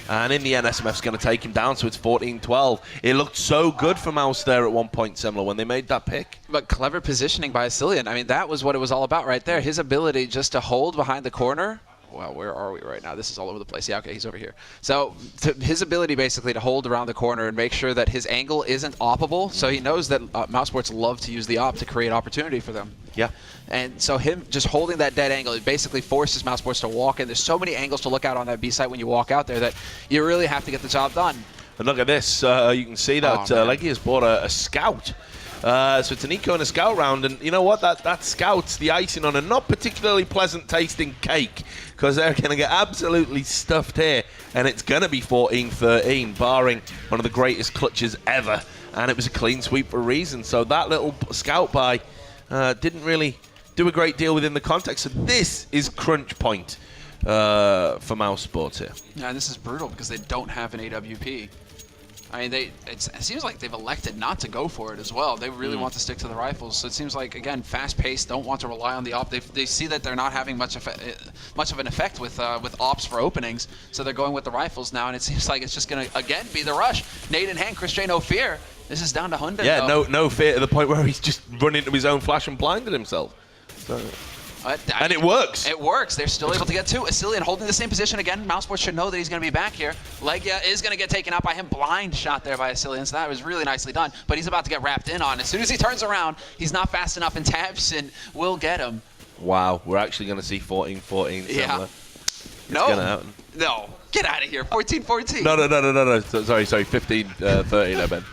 And in the end, SMF's going to take him down, so it's 14-12. It looked so good for Mouse there at one point, Semler, when they made that pick. But clever positioning by Acer. I mean, that was what it was all about right there. His ability just to hold behind the corner. Well, where are we right now? This is all over the place. Yeah, okay, he's over here. So his ability basically to hold around the corner and make sure that his angle isn't oppable. So he knows that Mousesports love to use the op to create opportunity for them. Yeah. And so him just holding that dead angle, it basically forces Mousesports to walk in. There's so many angles to look out on that B site when you walk out there that you really have to get the job done. And look at this. You can see that Leggy has bought a scout. So it's an eco and a scout round, and you know what? That scout's the icing on a not particularly pleasant tasting cake, because they're going to get absolutely stuffed here, and it's going to be 14-13, barring one of the greatest clutches ever, and it was a clean sweep for a reason. So that little scout buy didn't really do a great deal within the context. So this is crunch point for Mousesports here. Yeah, and this is brutal because they don't have an AWP. I mean, it seems like they've elected not to go for it as well. They really want to stick to the rifles. So it seems like, again, fast-paced, don't want to rely on the op. They see that they're not having much of an effect with ops for openings, so they're going with the rifles now, and it seems like it's just going to, again, be the rush. Nade in hand, Chris J, no fear. This is down to Hundun, yeah, though. no fear to the point where he's just run into his own flash and blinded himself. So. And it works. It works. They're still able to get two. Acer holding the same position again. Mousesports should know that he's going to be back here. Legia is going to get taken out by him. Blind shot there by Acer, so that was really nicely done. But he's about to get wrapped in on. As soon as he turns around, he's not fast enough, and Tabson will get him. Wow, we're actually going to see 14-14. Yeah. It's going to happen. No. Get out of here. 14-14. No. Sorry. 15-13, I meant.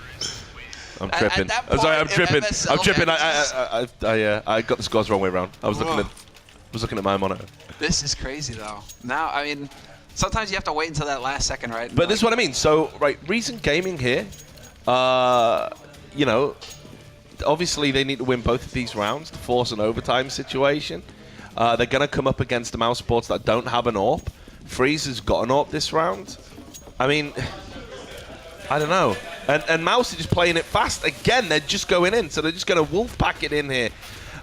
I'm tripping. I'm tripping. I'm tripping. I got the scores wrong way around. I was looking at my monitor. This is crazy, though. Now, I mean, sometimes you have to wait until that last second, right? But this is what I mean. So, right, Reason Gaming here, you know, obviously they need to win both of these rounds to force an overtime situation. They're going to come up against the Mousesports that don't have an AWP. Freeze has got an AWP this round. I mean, I don't know. And Mouse are just playing it fast. Again, they're just going in, so they're just going to wolf pack it in here.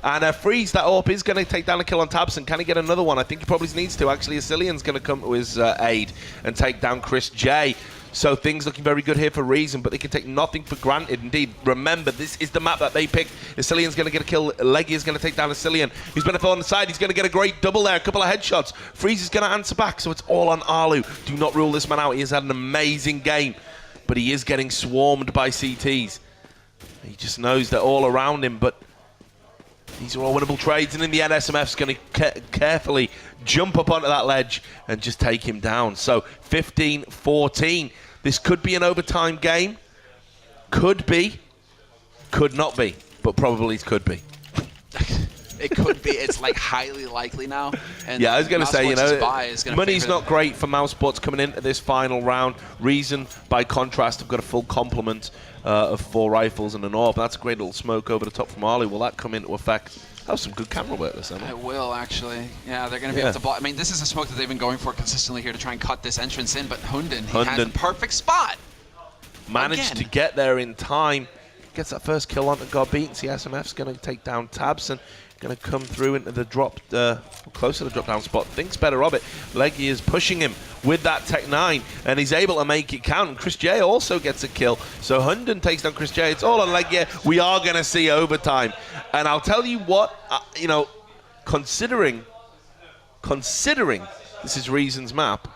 And Freeze, that AWP is going to take down a kill on Tabson. Can he get another one? I think he probably needs to. Actually, Acer's going to come to his aid and take down Chris J. So things looking very good here for Reason, but they can take nothing for granted. Indeed, remember, this is the map that they picked. Acer's going to get a kill. Leggy is going to take down Acer. He's going to throw on the side. He's going to get a great double there, a couple of headshots. Freeze is going to answer back, so it's all on Alu. Do not rule this man out. He has had an amazing game, but he is getting swarmed by CTs. He just knows they're all around him, but these are all winnable trades, and in the end, SMF's going to carefully jump up onto that ledge and just take him down. So 15-14. This could be an overtime game. Could be. Could not be. But probably could be. It could be. It's like highly likely now. And yeah, I was going to say, you know, money's not them. great for Mousesports coming into this final round. Reason, by contrast, have got a full complement of 4 rifles and an AWP. That's a great little smoke over the top from Arlie. Will that come into effect? That was some good camera work this time. It will, actually. Yeah, they're going to be able to block. I mean, this is a smoke that they've been going for consistently here to try and cut this entrance in, but Hundun has a perfect spot. Managed to get there in time. Gets that first kill onto Godbeat. See, SMF's going to take down Tabson. Going to come through into the drop, close to the drop down spot. Thinks better of it. Leggy is pushing him with that Tech 9, and he's able to make it count. And Chris J also gets a kill. So Hundun takes down Chris J. It's all on Leggy. We are going to see overtime. And I'll tell you what, you know, considering this is Reason's map,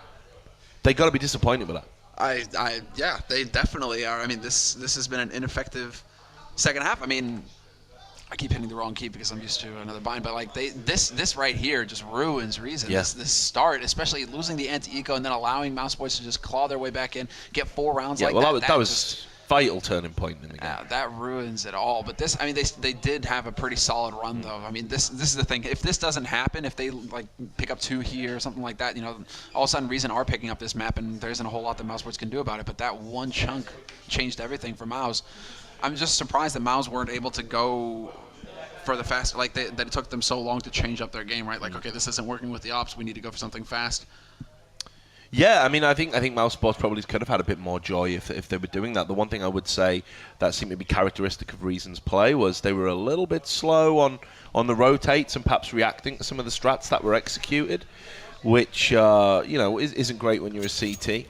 They got to be disappointed with that. Yeah, they definitely are. I mean, this has been an ineffective second half. I mean, I keep hitting the wrong key because I'm used to another bind, but like this right here just ruins Reason. Yeah. This start, especially losing the anti-eco and then allowing Mousesports to just claw their way back in, get 4 rounds Yeah, like well, that. that was vital turning point in the game. That ruins it all. But this, I mean, they did have a pretty solid run though. I mean, this is the thing. If this doesn't happen, if they like pick up 2 here or something like that, you know, all of a sudden Reason are picking up this map, and there isn't a whole lot that Mousesports can do about it. But that one chunk changed everything for Mouse. I'm just surprised that Mouse weren't able to go for the fast, like that it took them so long to change up their game, right? Like, okay, this isn't working with the ops. We need to go for something fast. Yeah, I mean, I think Mousesports probably could have had a bit more joy if they were doing that. The one thing I would say that seemed to be characteristic of Reason's play was they were a little bit slow on the rotates and perhaps reacting to some of the strats that were executed, which you know isn't great when you're a CT.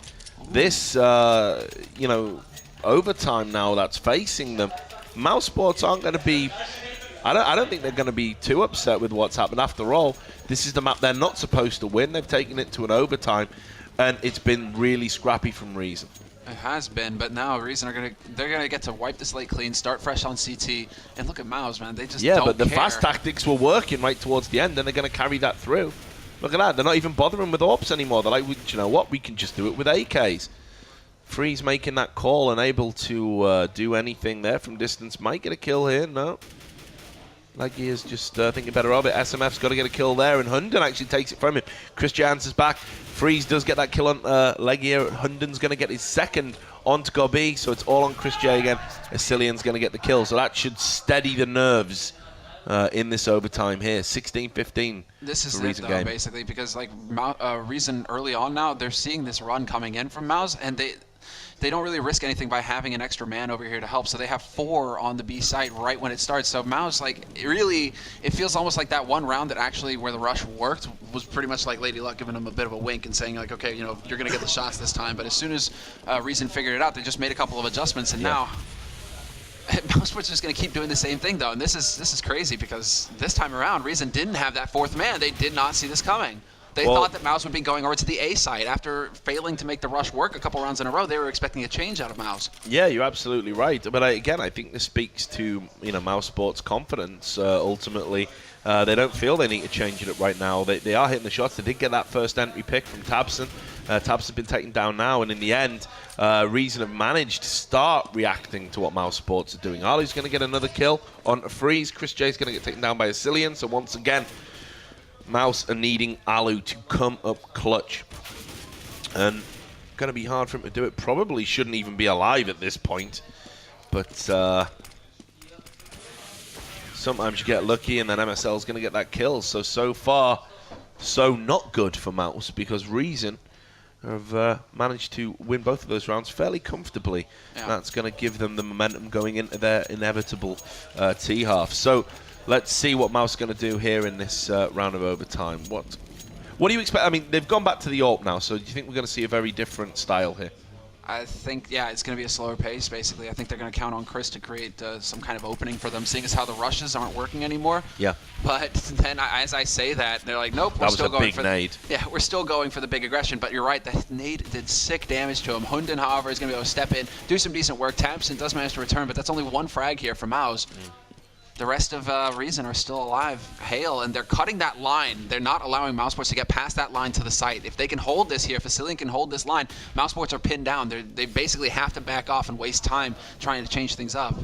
This you know, overtime now that's facing them, Mousesports aren't going to be. I don't think they're going to be too upset with what's happened. After all, this is the map they're not supposed to win. They've taken it to an overtime, and it's been really scrappy from Reason. It has been, but now Reason they're gonna get to wipe the slate clean, start fresh on CT, and look at Mouse, man. They just don't but the care. fast tactics were working right towards the end, and they're going to carry that through. Look at that. They're not even bothering with AWPs anymore. They're like, you know what? We can just do it with AKs. Freeze making that call and able to do anything there from distance. Might get a kill here. No. Leggy is just thinking better of it. SMF's got to get a kill there, and Hunden actually takes it from him. Chris Jans is back. Freeze does get that kill on Leggy. Hunden's going to get his second onto Gobi, so it's all on Chris J again. Asilian's going to get the kill, so that should steady the nerves in this overtime here. 16-15. This is Reason it, though, game. basically, because like Reason early on now, they're seeing this run coming in from Mouse, and they don't really risk anything by having an extra man over here to help. So they have 4 on the B site right when it starts. So Mouse, like, it feels almost like that one round that actually where the rush worked was pretty much like Lady Luck giving them a bit of a wink and saying, like, okay, you know, you're going to get the shots this time. But as soon as Reason figured it out, they just made a couple of adjustments. And now Mousesports is just going to keep doing the same thing, though. And this is crazy because this time around, Reason didn't have that 4th man. They did not see this coming. They thought that Mouse would be going over to the A side. After failing to make the rush work a couple rounds in a row, they were expecting a change out of Mouse. Yeah, you're absolutely right. But again, I think this speaks to Mousesports' confidence. Ultimately, they don't feel they need to change it up right now. They are hitting the shots. They did get that first entry pick from Tabson. Tabson's been taken down now, and in the end, Reason have managed to start reacting to what Mousesports are doing. Ali's going to get another kill on a freeze. Chris J's going to get taken down by Asilian. So once again, Mouse are needing Alu to come up clutch. And going to be hard for him to do it. Probably shouldn't even be alive at this point. But sometimes you get lucky and then MSL's going to get that kill. So far, so not good for Mouse because Reason have managed to win both of those rounds fairly comfortably. Yeah. That's going to give them the momentum going into their inevitable T-half. So let's see what Mouse is going to do here in this round of overtime. What do you expect? I mean, they've gone back to the AWP now, so do you think we're going to see a very different style here? I think, yeah, it's going to be a slower pace, basically. I think they're going to count on Chris to create some kind of opening for them, seeing as how the rushes aren't working anymore. Yeah. But then, as I say that, they're like, nope, we're still going for the nade. Yeah, we're still going for the big aggression. But you're right, that nade did sick damage to him. Hunden, however, is going to be able to step in, do some decent work. Tabson does manage to return, but that's only 1 frag here for Mouse. The rest of Reason are still alive. Hail, and they're cutting that line. They're not allowing Mousesports to get past that line to the site. If they can hold this here, if Asilian can hold this line, Mousesports are pinned down. They basically have to back off and waste time trying to change things up.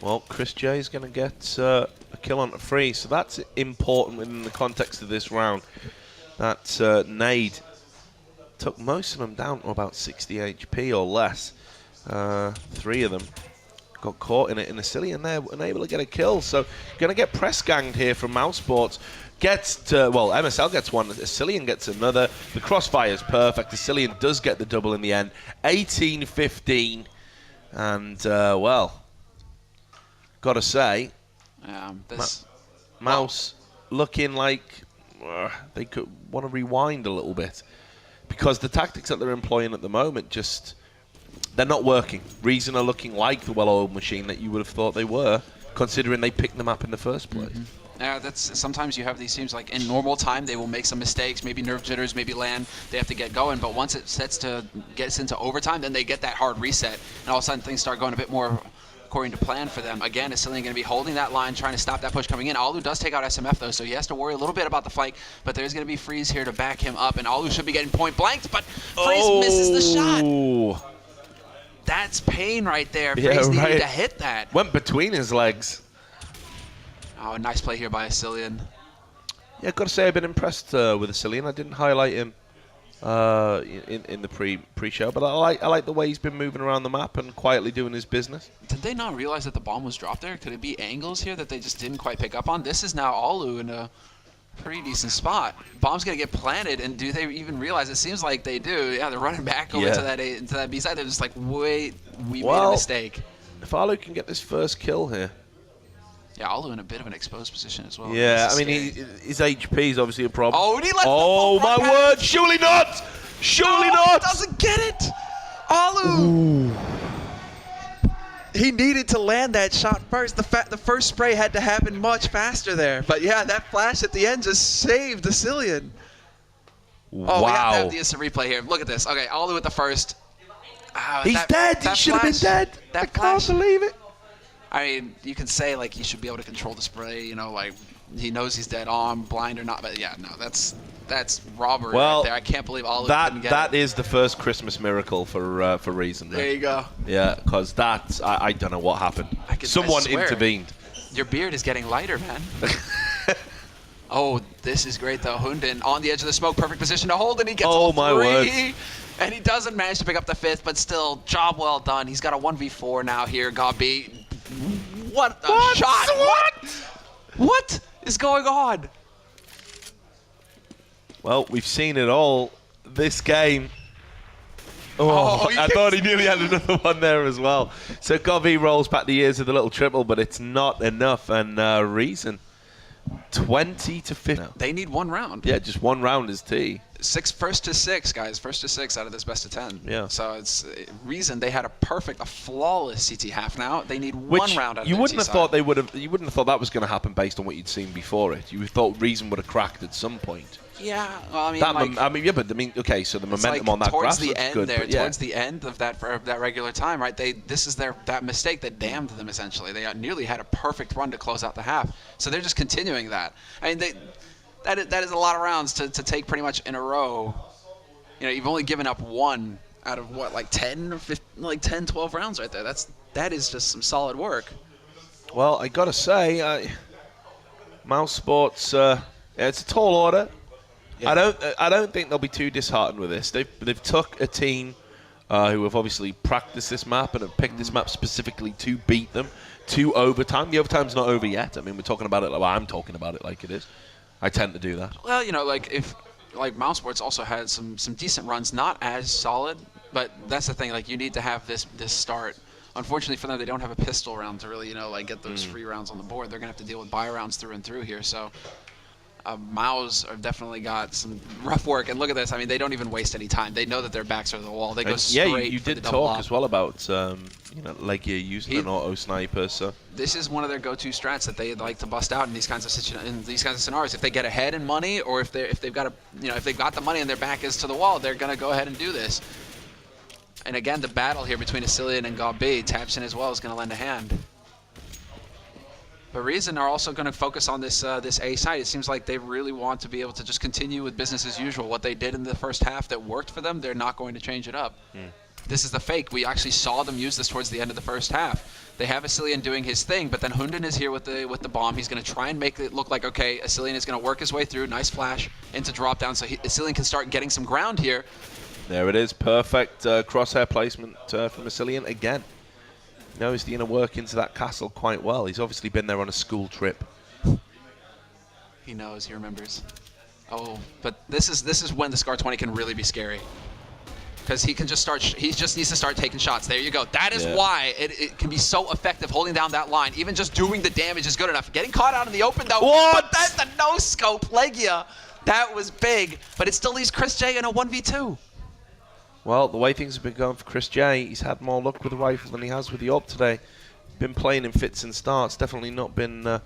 Well, Chris J is going to get a kill on a free, so that's important within the context of this round. That nade took most of them down to about 60 HP or less. 3 of them got caught in it in Asilian there, unable to get a kill. So going to get press ganged here from Mousesports. MSL gets one, Asilian gets another. The crossfire is perfect. Asilian does get the double in the end. 18-15. And, well, got to say, Mouse looking like they could want to rewind a little bit. Because the tactics that they're employing at the moment just... they're not working. Reason are looking like the well-oiled machine that you would have thought they were, considering they picked them up in the first place. Yeah, that's sometimes you have these teams like in normal time they will make some mistakes, maybe nerve jitters, maybe land. They have to get going, but once it gets into overtime, then they get that hard reset, and all of a sudden things start going a bit more according to plan for them. Again, is Cillian going to be holding that line, trying to stop that push coming in? Alu does take out SMF though, so he has to worry a little bit about the flank, but there's going to be Freeze here to back him up, and Alu should be getting point blanked, but Freeze misses the shot. That's pain right there. Freeze needed to hit that. Went between his legs. Oh, a nice play here by Cillian. Yeah, I've got to say I've been impressed with Cillian. I didn't highlight him in the pre-show, but I like the way he's been moving around the map and quietly doing his business. Did they not realize that the bomb was dropped there? Could it be angles here that they just didn't quite pick up on? This is now Alu in a pretty decent spot. Bomb's gonna get planted, and do they even realize? It seems like they do. Yeah, they're running back over to that B side. They're just like, wait, we made a mistake. If Alu can get this first kill here. Yeah, Alu in a bit of an exposed position as well. Yeah, I mean, his HP is obviously a problem. Oh, and he left oh my word! Surely not! Surely not! Doesn't get it! Alu! Ooh. He needed to land that shot first. The first spray had to happen much faster there. But yeah, that flash at the end just saved the Cillian. Wow. Oh, we have to have the instant replay here. Look at this. Okay, Alu with the first. He's dead! He should have been dead! I can't believe it! I mean, you can say, like, he should be able to control the spray, you know, like, he knows he's dead on, blind or not, but yeah, no, that's robbery right there. I can't believe Alu couldn't get that is the first Christmas miracle for Reason. There you go. Yeah, because that's, I don't know what happened. Someone intervened. Your beard is getting lighter, man. Oh, this is great, though. Hundin on the edge of the smoke, perfect position to hold, and he gets all my three. word. And he doesn't manage to pick up the fifth, but still, job well done. He's got a 1v4 now here, Gabi. What a shot! What is going on? Well, we've seen it all this game. Oh, I thought he nearly had another one there as well. So Gabi rolls back the years with a little triple, but it's not enough. And Reason, 20 to 50. They need one round. Yeah, just one round is T. First to six, guys. First to six out of this best of 10. Yeah. So it's Reason they had a flawless CT half. Now they need one round out of you wouldn't have side. thought they would have. You wouldn't have thought that was going to happen based on what you'd seen before it. You thought Reason would have cracked at some point. Yeah. Well, I mean, yeah, but I mean, okay. So the momentum like on that towards graph the end good, there, yeah. towards the end of that regular time, right? This is that mistake that damned them essentially. They nearly had a perfect run to close out the half. So they're just continuing that. I mean, that is a lot of rounds to take pretty much in a row. You know, you've only given up one out of what, like 10 or 15, like 10, 12 rounds right there. That is just some solid work. Well, I gotta say, Mousesports, it's a tall order. Yeah. I don't think they'll be too disheartened with this. They've took a team who have obviously practiced this map and have picked this map specifically to beat them to overtime. The overtime's not over yet. I mean, we're talking about it. Well, I'm talking about it like it is. I tend to do that. Well, you know, like Mousesports also had some decent runs, not as solid, but that's the thing. Like, you need to have this start. Unfortunately for them, they don't have a pistol round to really, you know, like get those free rounds on the board. They're gonna have to deal with buy rounds through and through here. So, Mouse have definitely got some rough work. And look at this. I mean, they don't even waste any time. They know that their backs are to the wall. They go straight. Yeah, you did talk as well about you know, like you're using an auto sniper. So this is one of their go-to strats that they like to bust out in these kinds of scenarios. If they get ahead in money, or if they've got the money and their back is to the wall, they're gonna go ahead and do this. And again, the battle here between Cillian and Gabi, Tapson as well, is going to lend a hand. But Reason are also going to focus on this A side. It seems like they really want to be able to just continue with business as usual. What they did in the first half that worked for them, they're not going to change it up. This is the fake. We actually saw them use this towards the end of the first half. They have Cillian doing his thing, but then Hundin is here with the bomb. He's going to try and make it look like, okay, Cillian is going to work his way through. Nice flash into drop down, so Cillian can start getting some ground here. There it is. Perfect crosshair placement from Cillian again. Knows the inner workings of that castle quite well. He's obviously been there on a school trip. He knows. He remembers. Oh, but this is when the Scar 20 can really be scary. Because he can just start. He just needs to start taking shots. There you go. That is why it can be so effective holding down that line. Even just doing the damage is good enough. Getting caught out in the open though. What? But that's the no scope, Legia. That was big. But it still leaves Chris J in a 1v2. Well, the way things have been going for Chris J, he's had more luck with the rifle than he has with the AWP today. Been playing in fits and starts. Definitely not been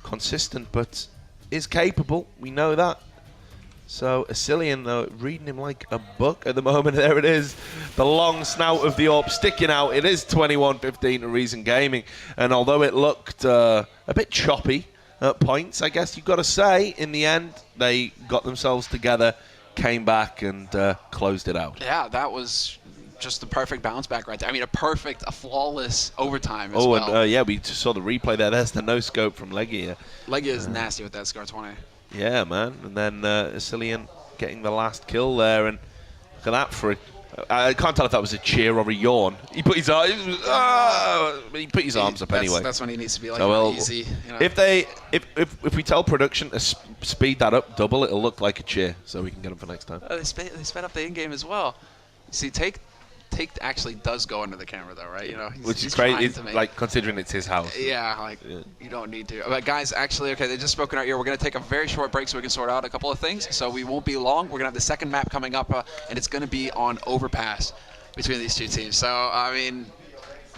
consistent, but is capable. We know that. So Acilian, though, reading him like a book at the moment. There it is. The long snout of the AWP sticking out. It is 21-15 to Reason Gaming. And although it looked a bit choppy at points, I guess you've got to say, in the end, they got themselves together, came back, and closed it out. Yeah, that was just the perfect bounce back right there. I mean, a flawless overtime as well. And yeah, we just saw the replay there. There's the no-scope from Legia. Legia is nasty with that Scar 20. Yeah, man. And then Acilian getting the last kill there. And look at that for I can't tell if that was a cheer or a yawn. He put his arms, he put his arms up anyway. That's when he needs to be like easy. You know? If we tell production to speed that up, double, it'll look like a cheer, so we can get him for next time. They sped up the in-game as well. See, Take actually does go under the camera though, right? You know, which is crazy, like considering it's his house. Yeah, you don't need to. But guys, actually, okay, they just spoke in our ear. We're gonna take a very short break so we can sort out a couple of things. So we won't be long. We're gonna have the second map coming up, and it's gonna be on Overpass between these two teams. So I mean,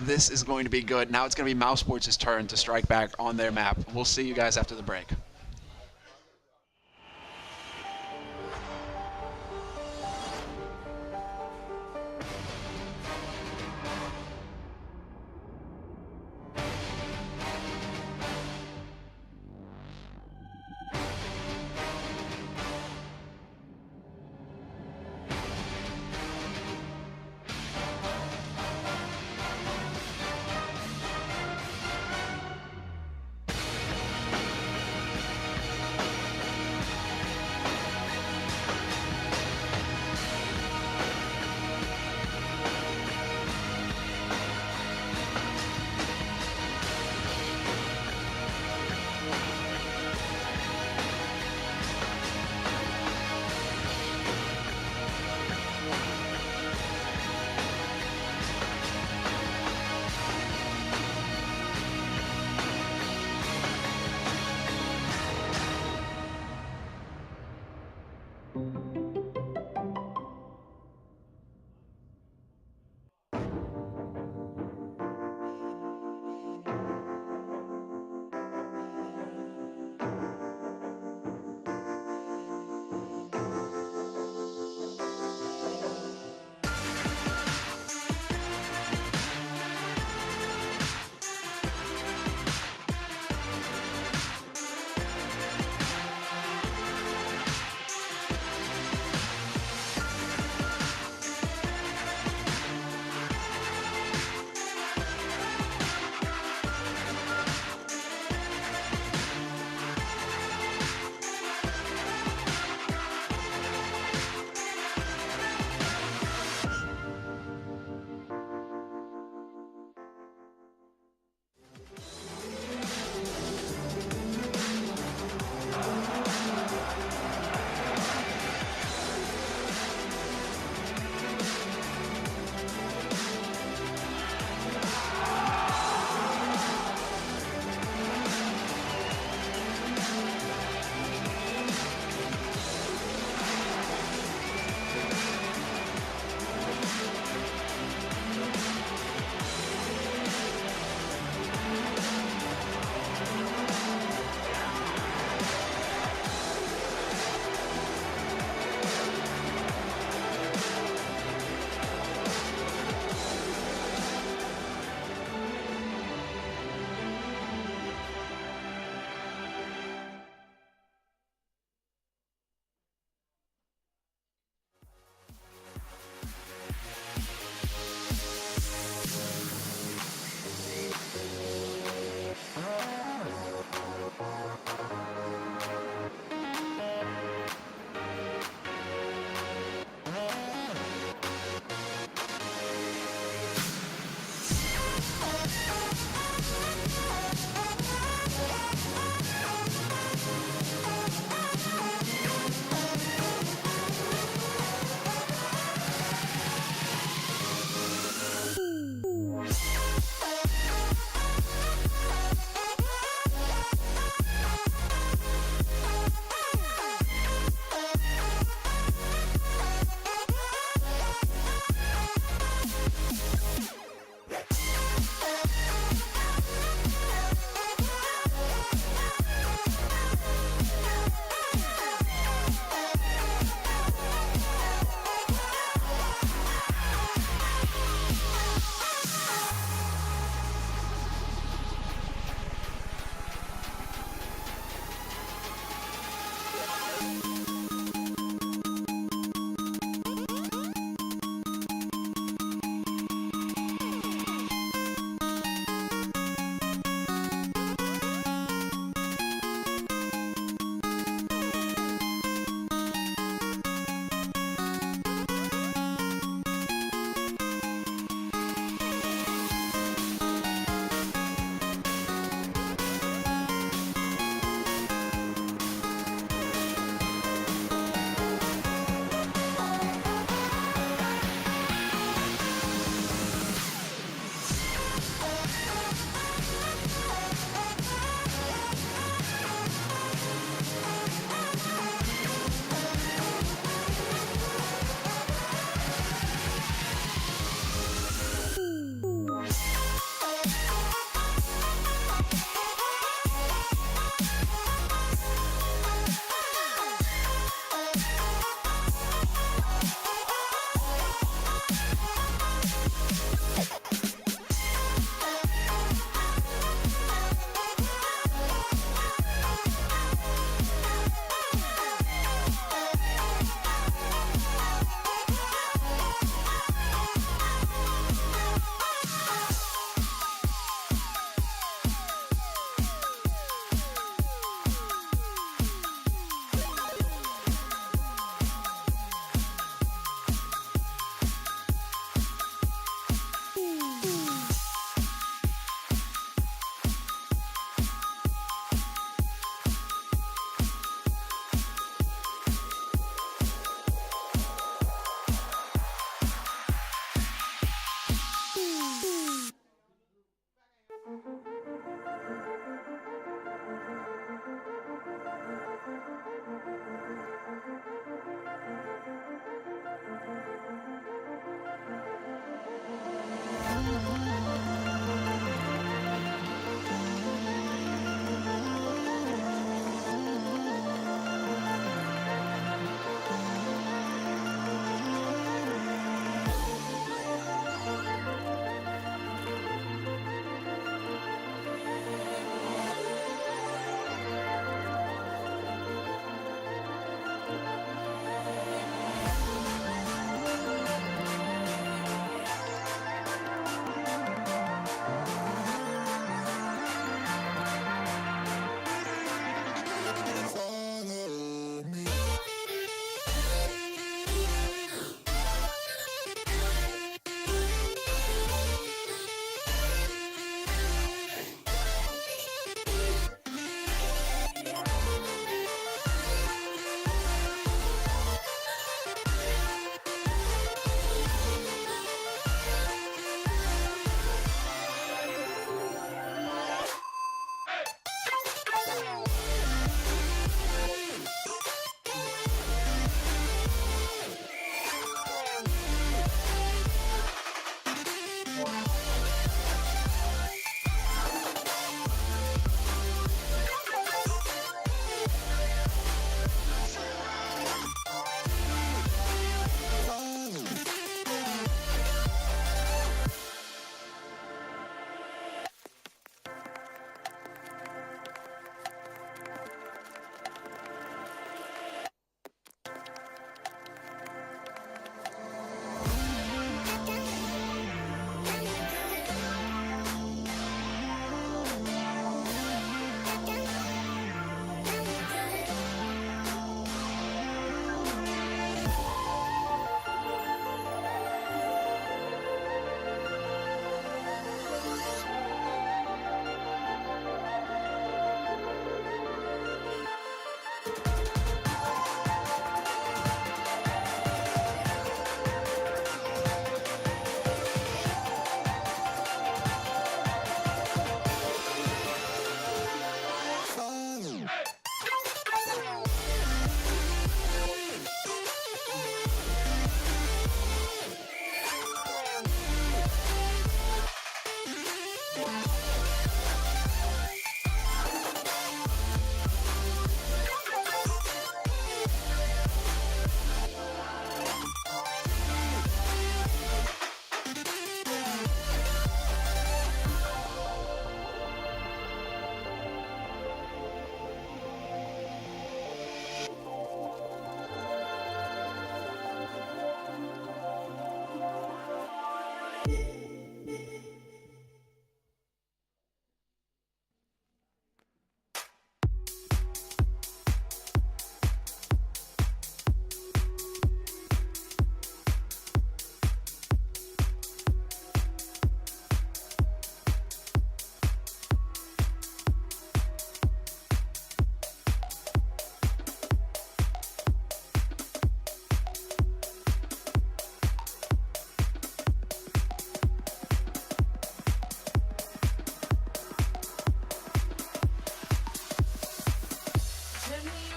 this is going to be good. Now it's gonna be Mousesports' turn to strike back on their map. We'll see you guys after the break.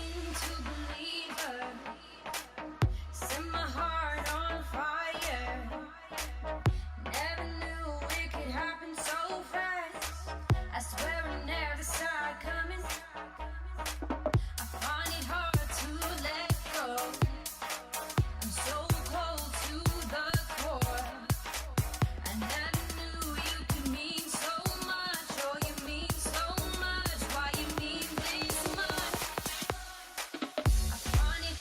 into believer. Set my heart on fire. Never knew it could happen so fast. I swear I never saw it coming. I find it hard to let go. I'm so cold to the core. I never knew you could mean so much. Oh, you mean so much. Why you mean this much? I find it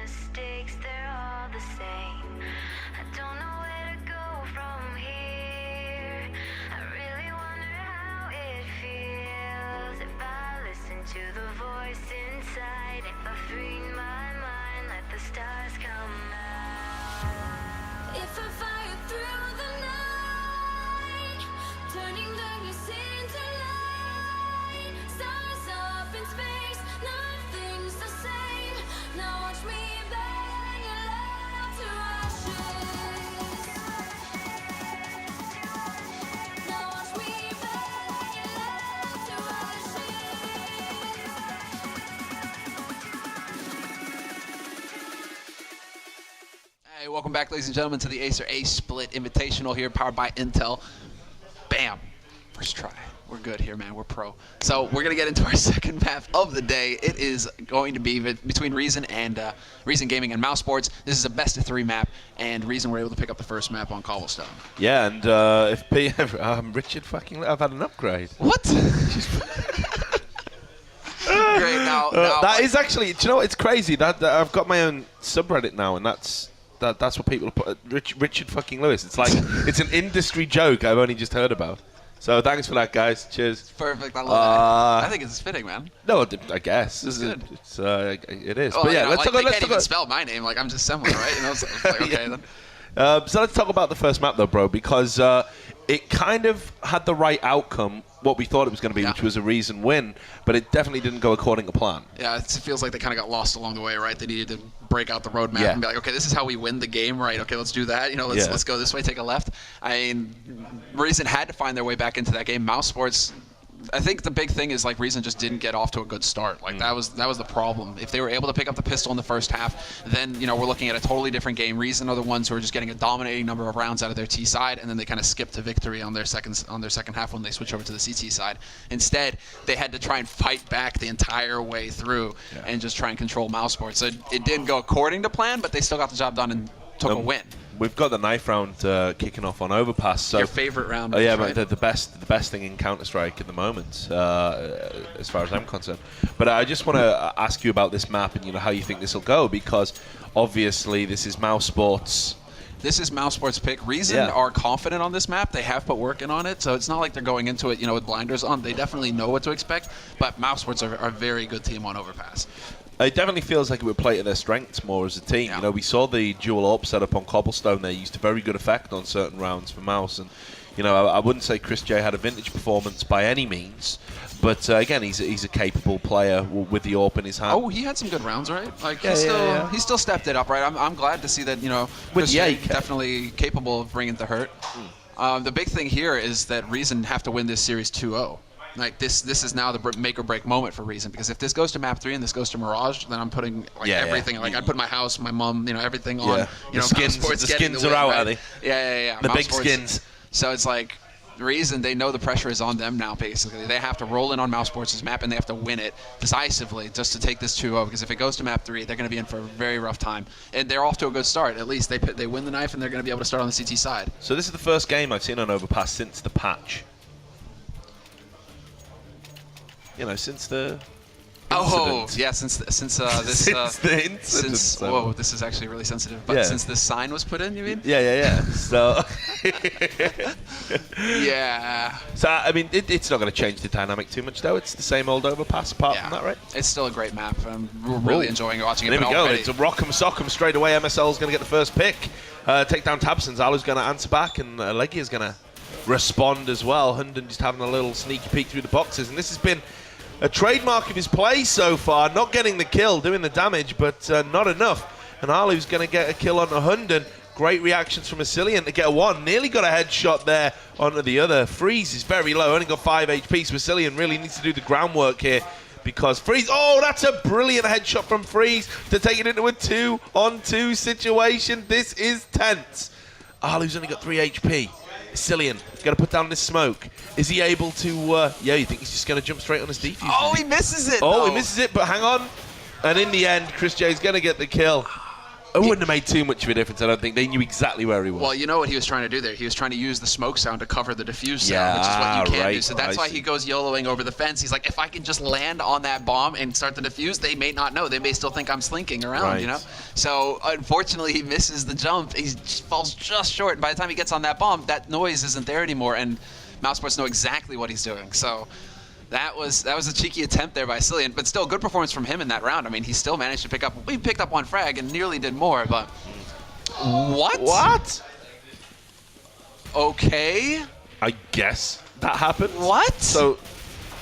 mistakes, they're all the same. I don't know where to go from here. I really wonder how it feels if I listen to the voice inside. If I free my mind, let the stars come out. If I fire through the night, turning darkness into light. Stars up in space, nothing's the same. Now watch me burn your love to ashes. Now watch me burn your love to ashes. Hey, welcome back, ladies and gentlemen, to the Acer A-Split Invitational here, powered by Intel. Bam. First try. We're good here, man. We're pro. So we're going to get into our second map of the day. It is going to be between Reason and Reason Gaming and Mousesports. This is a best-of-3 map, and Reason were able to pick up the first map on Cobblestone. Yeah, and if P, Richard fucking, I've had an upgrade. What? Great. Now That is actually, do you know what? It's crazy that I've got my own subreddit now, and that's what people put. Richard fucking Lewis. It's like it's an industry joke I've only just heard about. So thanks for that, guys. Cheers. Perfect. I love that. I think it's fitting, man. No, I guess This is good. It is. Well, But yeah, let's talk. They Let's can't talk even about. spell my name. Like, I'm just similar, right? You know, so it's like, okay, then. So let's talk about the first map, though, bro, because it kind of had the right outcome, what we thought it was going to be, Yeah. which was a Reason win, but it definitely didn't go according to plan. Yeah, it feels like they kind of got lost along the way, right? They needed to break out the roadmap Yeah. and be like, okay, this is how we win the game, right? Okay, let's do that. You know, let's go this way, take a left. I mean, Reason had to find their way back into that game. Mousesports, I think the big thing is like Reason just didn't get off to a good start. Like that was the problem. If they were able to pick up the pistol in the first half, then we're looking at a totally different game. Reason are the ones who are just getting a dominating number of rounds out of their T side, and then they kind of skip to victory on their second half when they switch over to the CT side. Instead, they had to try and fight back the entire way through and just try and control Mousesports. So it didn't go according to plan, but they still got the job done and took a win. We've got the knife round kicking off on Overpass. So Your favorite round? yeah, right? but the best thing in Counter-Strike at the moment, as far as I'm concerned. But I just want to ask you about this map and how you think this will go, because obviously this is Mousesports. This is Mousesports' pick. Reason are confident on this map. They have put work in on it, so it's not like they're going into it, with blinders on. They definitely know what to expect. But Mousesports are a very good team on Overpass. It definitely feels like it would play to their strengths more as a team. Yeah. We saw the dual AWP setup on Cobblestone. They used a very good effect on certain rounds for Mouse, and I wouldn't say Chris J had a vintage performance by any means, but again, he's a capable player with the AWP in his hand. Oh, he had some good rounds, right? Like he still stepped it up, right? I'm glad to see that Chris J definitely capable of bringing the hurt. The big thing here is that Reason have to win this series 2-0. Like this is now the make or break moment for Reason, because if this goes to map 3 and this goes to Mirage, then I'm putting everything. Like I'd put my house, my mom, everything on. The skins are out, are they? Yeah. The big skins. So it's like Reason, they know the pressure is on them now. Basically, they have to roll in on Mousesports' map and they have to win it decisively just to take this 2-0. Because if it goes to map 3, they're going to be in for a very rough time. And they're off to a good start. At least they win the knife and they're going to be able to start on the CT side. So this is the first game I've seen on Overpass since the patch. Since the incident. Yeah, since this Since the incident. whoa, this is actually really sensitive. But since this sign was put in, you mean? Yeah. So yeah. So I mean, it's not going to change the dynamic too much, though. It's the same old Overpass apart from that, right? It's still a great map. I'm really enjoying watching it. There we go. It's a rock'em sock'em straight away. MSL's going to get the first pick. Take down Tabson's. Alu's going to answer back, and Leggy is going to respond as well. Hunden just having a little sneaky peek through the boxes, and this has been a trademark of his play so far. Not getting the kill, doing the damage, but not enough. And Alu's going to get a kill onto Hunden. Great reactions from Asilian to get one. Nearly got a headshot there onto the other. Freeze is very low, only got 5 HP, so Asilian really needs to do the groundwork here, because Freeze, that's a brilliant headshot from Freeze to take it into a 2-on-2 situation. This is tense. Alu's only got 3 HP. Asilian got to put down this smoke. Is he able to, you think he's just going to jump straight on his defuse? He misses it, he misses it, but hang on. And in the end, Chris J is going to get the kill. It wouldn't have made too much of a difference, I don't think. They knew exactly where he was. Well, you know what he was trying to do there? He was trying to use the smoke sound to cover the diffuse sound, which is what you can't do. So that's why he goes YOLOing over the fence. He's like, if I can just land on that bomb and start the diffuse, they may not know. They may still think I'm slinking around, you know? So unfortunately, he misses the jump. He falls just short. And by the time he gets on that bomb, that noise isn't there anymore. And Mousesports know exactly what he's doing. So that was a cheeky attempt there by Cillian, but still good performance from him in that round. I mean, he still managed to pick up. We picked up one frag and nearly did more, but what? What? Okay. I guess that happened. What? So,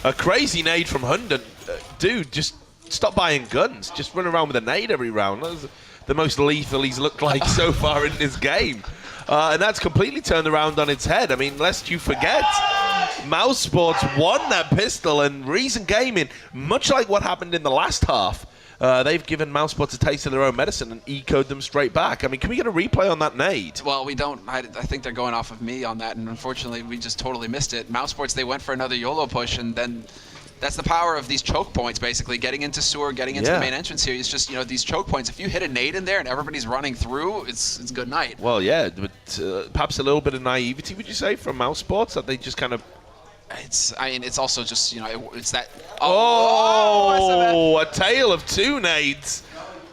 a crazy nade from Hunden. Dude, just stop buying guns. Just run around with a nade every round. That's the most lethal he's looked like so far in this game. And that's completely turned around on its head. I mean, lest you forget, Mousesports won that pistol, and Reason Gaming, much like what happened in the last half, they've given Mousesports a taste of their own medicine and ecoed them straight back. I mean, can we get a replay on that nade? Well, we don't. I think they're going off of me on that, and unfortunately, we just totally missed it. Mousesports, they went for another YOLO push, and then that's the power of these choke points, basically. Getting into sewer, getting into the main entrance here. It's just, you know, these choke points. If you hit a nade in there and everybody's running through, it's good night. Well, yeah, but perhaps a little bit of naivety, would you say, from Mousesports, that they just kind of... I mean, it's also just, you know, it's that... Oh, a tale of two nades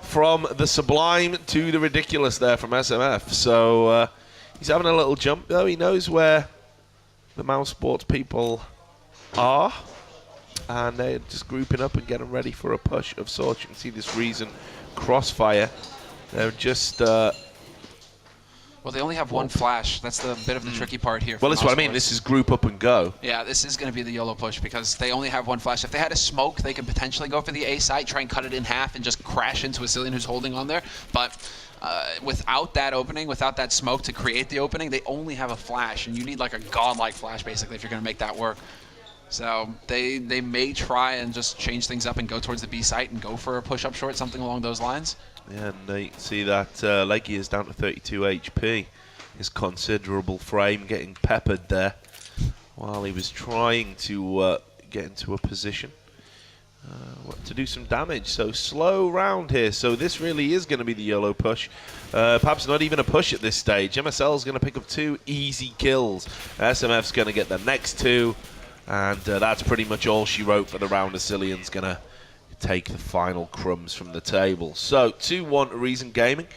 from the sublime to the ridiculous there from SMF. So he's having a little jump, though. He knows where the Mousesports people are. And they're just grouping up and getting ready for a push of sorts. You can see this Reason crossfire. They're just... well, they only have one flash. That's the bit of the tricky part here. Well, that's what I mean. This is group up and go. Yeah, this is going to be the YOLO push because they only have one flash. If they had a smoke, they could potentially go for the A site, try and cut it in half, and just crash into a Cillian who's holding on there. But without that opening, without that smoke to create the opening, they only have a flash, and you need like a godlike flash, basically, if you're going to make that work. So they may try and just change things up and go towards the B site and go for a push-up short, something along those lines. Yeah, and you can see that Leggy is down to 32 HP. His considerable frame getting peppered there while he was trying to get into a position to do some damage. So slow round here. So this really is going to be the YOLO push. Perhaps not even a push at this stage. MSL is going to pick up 2 easy kills. SMF's going to get the next 2. And that's pretty much all she wrote for the round. Cillian's going to take the final crumbs from the table. So 2-1 Reason Gaming.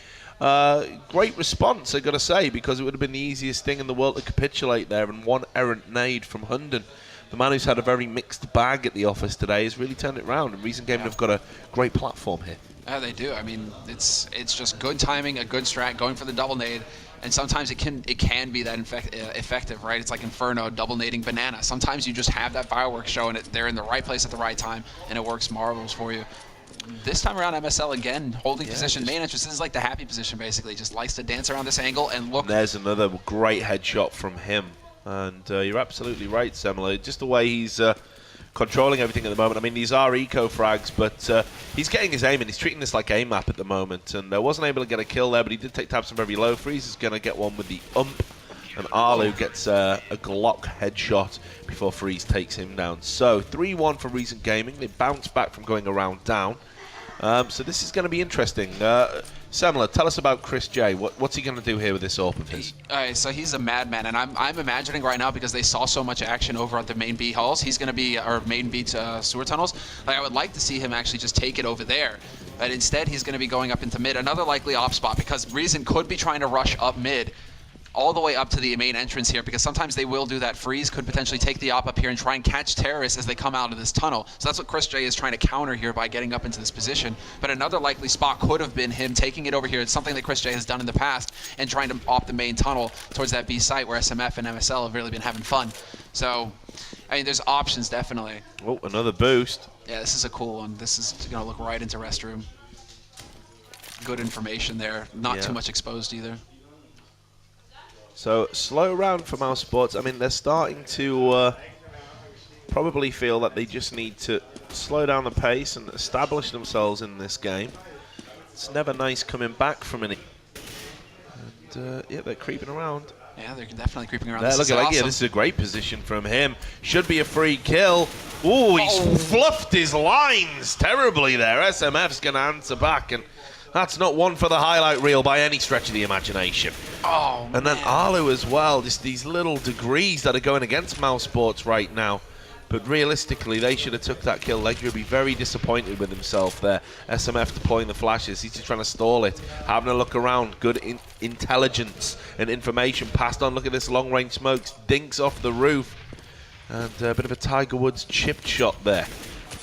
Great response, I got to say, because it would have been the easiest thing in the world to capitulate there. And one errant nade from Hunden, the man who's had a very mixed bag at the office today, has really turned it around. And Reason Gaming have got a great platform here. Yeah, they do. I mean, it's just good timing, a good strat, going for the double nade. And sometimes it can be that effective, right? It's like Inferno double nading Banana. Sometimes you just have that fireworks show and they're in the right place at the right time, and it works marvelous for you. This time around, MSL again holding position, main entrance. This is like the happy position, basically. Just likes to dance around this angle and look. There's another great headshot from him, and you're absolutely right, Semler. Just the way he's controlling everything at the moment. I mean, these are eco frags, but he's getting his aim, and he's treating this like a map at the moment. And wasn't able to get a kill there, but he did take tabs from very low. Freeze is going to get one with the ump, and Arlu gets a Glock headshot before Freeze takes him down. So 3-1 for Reason Gaming. They bounce back from going around down. So this is going to be interesting. Semler, tell us about Chris J. What's he going to do here with this AWP of his? So he's a madman, and I'm imagining right now, because they saw so much action over at the main B halls, he's going to be, or main B sewer tunnels. Like, I would like to see him actually just take it over there, but instead he's going to be going up into mid, another likely op spot, because Reason could be trying to rush up mid all the way up to the main entrance here, because sometimes they will do that. Freeze could potentially take the op up here and try and catch terrorists as they come out of this tunnel. So that's what Chris J is trying to counter here by getting up into this position. But another likely spot could have been him taking it over here. It's something that Chris J has done in the past, and trying to op the main tunnel towards that B site where SMF and MSL have really been having fun. So, I mean, there's options, definitely. Oh, another boost. Yeah, this is a cool one. This is going to look right into restroom. Good information there. Not too much exposed either. So, slow round for Mousesports. I mean, they're starting to probably feel that they just need to slow down the pace and establish themselves in this game. It's never nice coming back from it. And, yeah, they're creeping around. Yeah, they're definitely creeping around. Look at awesome. Yeah, this is a great position from him. Should be a free kill. Ooh, he's fluffed his lines terribly there. SMF's going to answer back, and That's not one for the highlight reel by any stretch of the imagination. Oh, And then man. Arlo as well, just these little degrees that are going against Mousesports right now. But realistically, they should have took that kill. Legia would be very disappointed with himself there. SMF deploying the flashes. He's just trying to stall it. Having a look around. Good intelligence and information passed on. Look at this long-range smokes. Dinks off the roof. And a bit of a Tiger Woods chipped shot there.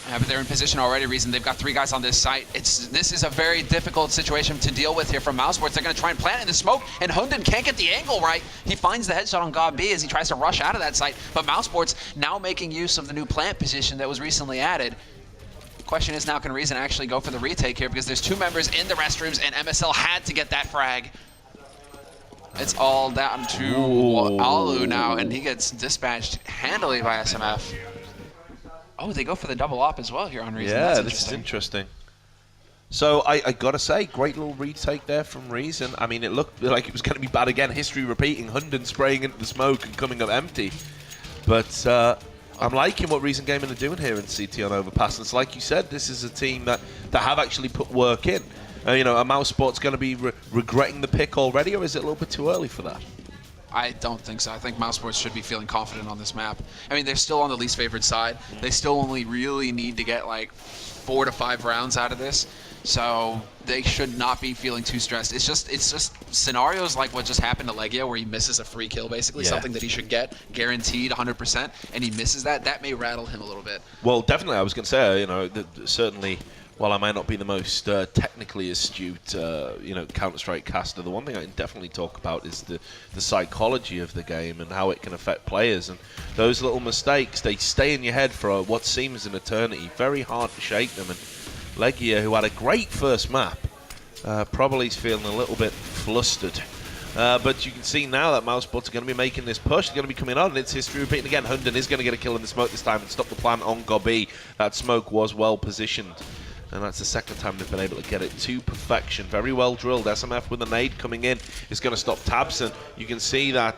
Yeah, but they're in position already, Reason. They've got 3 guys on this site. This is a very difficult situation to deal with here from Mousesports. They're going to try and plant in the smoke, and Hunden can't get the angle right. He finds the headshot on God B as he tries to rush out of that site. But Mousesports now making use of the new plant position that was recently added. The question is now, can Reason actually go for the retake here? Because there's 2 members in the restrooms, and MSL had to get that frag. It's all down to Alu now, and he gets dispatched handily by SMF. Oh, they go for the double op as well here on Reason. Yeah, this is interesting. So I gotta say, great little retake there from Reason. I mean, it looked like it was going to be bad again. History repeating. Hunden spraying into the smoke and coming up empty. But I'm liking what Reason Gaming are doing here in CT on Overpass. And it's like you said, this is a team that have actually put work in. You know, are Mousesports going to be regretting the pick already, or is it a little bit too early for that? I don't think so. I think Mousesports should be feeling confident on this map. I mean, they're still on the least favored side. They still only really need to get like 4 to 5 rounds out of this. So they should not be feeling too stressed. It's just scenarios like what just happened to Legia, where he misses a free kill, basically, something that he should get guaranteed 100%, and he misses that. That may rattle him a little bit. Well, definitely, I was going to say, you know, certainly, while I might not be the most technically astute, you know, Counter-Strike caster, the one thing I can definitely talk about is the psychology of the game and how it can affect players. And those little mistakes, they stay in your head for what seems an eternity. Very hard to shake them. And Legia, who had a great first map, probably is feeling a little bit flustered. But you can see now that Mousesports are going to be making this push. They're going to be coming on, and it's history repeating again. Hunden is going to get a kill in the smoke this time and stop the plant on Gobi. That smoke was well positioned. And that's the second time they've been able to get it to perfection. Very well drilled. SMF with a nade coming in is going to stop Tabson. You can see that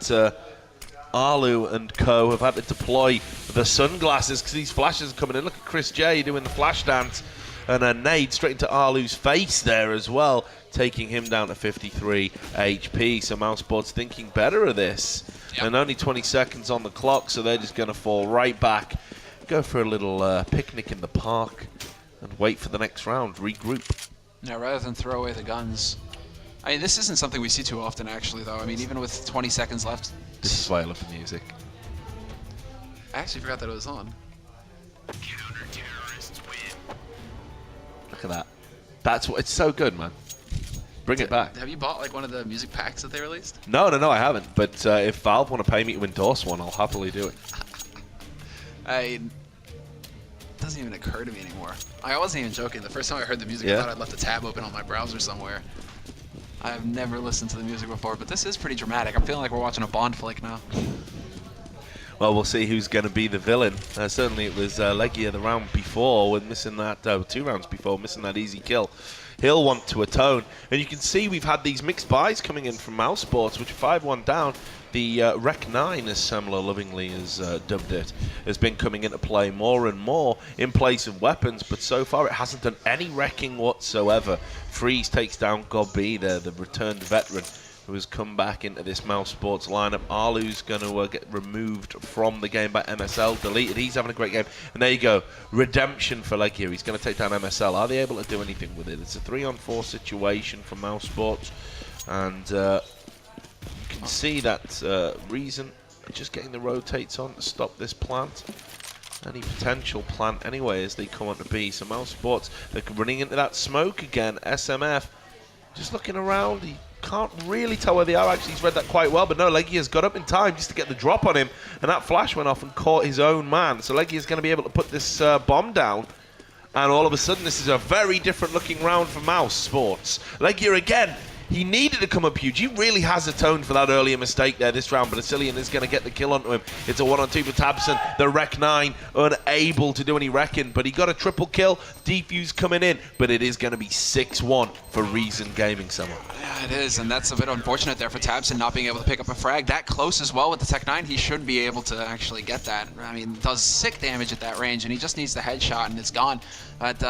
Arlu and co have had to deploy the sunglasses because these flashes are coming in. Look at Chris J doing the flash dance. And a nade straight into Arlu's face there as well, taking him down to 53 HP. So Mousesports thinking better of this. Yep. And only 20 seconds on the clock, so they're just going to fall right back. Go for a little picnic in the park. And wait for the next round, regroup. Yeah, rather than throw away the guns. I mean, this isn't something we see too often, actually, though. I mean, even with 20 seconds left. This is why I love the music. I actually forgot that it was on. Look at that. That's what, it's so good, man. Bring it back. Have you bought like one of the music packs that they released? No, I haven't. But if Valve want to pay me to endorse one, I'll happily do it. It doesn't even occur to me anymore. I wasn't even joking. The first time I heard the music, I thought I'd left a tab open on my browser somewhere. I've never listened to the music before, but this is pretty dramatic. I'm feeling like we're watching a Bond flick now. Well, we'll see who's going to be the villain. Certainly it was Legia the round before, with missing that, 2 rounds before, missing that easy kill. He'll want to atone. And you can see we've had these mixed buys coming in from Mousesports, which are 5-1 down. The Rec 9, as Samler lovingly has dubbed it, has been coming into play more and more in place of weapons, but so far it hasn't done any wrecking whatsoever. Freeze takes down Gobi there, the returned veteran, who has come back into this Mousesports lineup. Arlu's going to get removed from the game by MSL, deleted. He's having a great game. And there you go, redemption for Legia. He's going to take down MSL. Are they able to do anything with it? It's a 3-on-4 situation for Mousesports. And you can see that Reason just getting the rotates on to stop this plant. Any potential plant anyway as they come on to B. So Mousesports, they're running into that smoke again. SMF just looking around. He can't really tell where they are. Actually, he's read that quite well, but no, Legia's got up in time just to get the drop on him, and that flash went off and caught his own man. So Legia's going to be able to put this bomb down, and all of a sudden this is a very different looking round for Mousesports. Legia again, he needed to come up huge. He really has atoned for that earlier mistake there this round, but Asilian is going to get the kill onto him. It's a 1-on-2 for Tabson. The Rec 9 unable to do any wrecking, but he got a triple kill. Defuse coming in, but it is going to be 6-1 for Reason Gaming someone. Yeah, it is, and that's a bit unfortunate there for Tabson not being able to pick up a frag. That close as well with the Tech 9, he should be able to actually get that. I mean, does sick damage at that range, and he just needs the headshot, and it's gone. But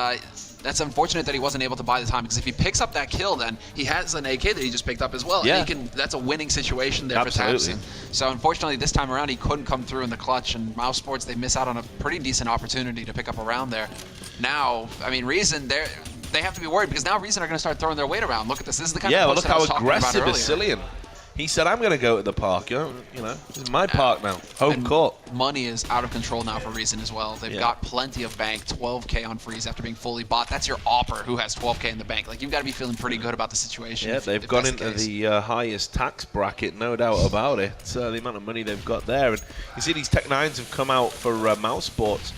that's unfortunate that he wasn't able to buy the time, because if he picks up that kill, then he has an AK that he just picked up as well. Yeah. And that's a winning situation there Absolutely. for Tabson. So unfortunately, this time around, he couldn't come through in the clutch, and Mousesports, they miss out on a pretty decent opportunity to pick up a round there. Now, I mean, Reason, they have to be worried, because now Reason are going to start throwing their weight around. Look at this. This is the kind of Well, push look that I how was talking about aggressive is earlier. Cillian. He said, I'm going to go to the park. You know, this is my park now. Home court. Money is out of control now for Reason as well. They've got plenty of bank, 12K on freeze after being fully bought. That's your opper who has 12K in the bank. Like, you've got to be feeling pretty good about the situation. Yeah, they've gone into the highest tax bracket, no doubt about it. The amount of money they've got there. And you see these Tech 9s have come out for Mousesports.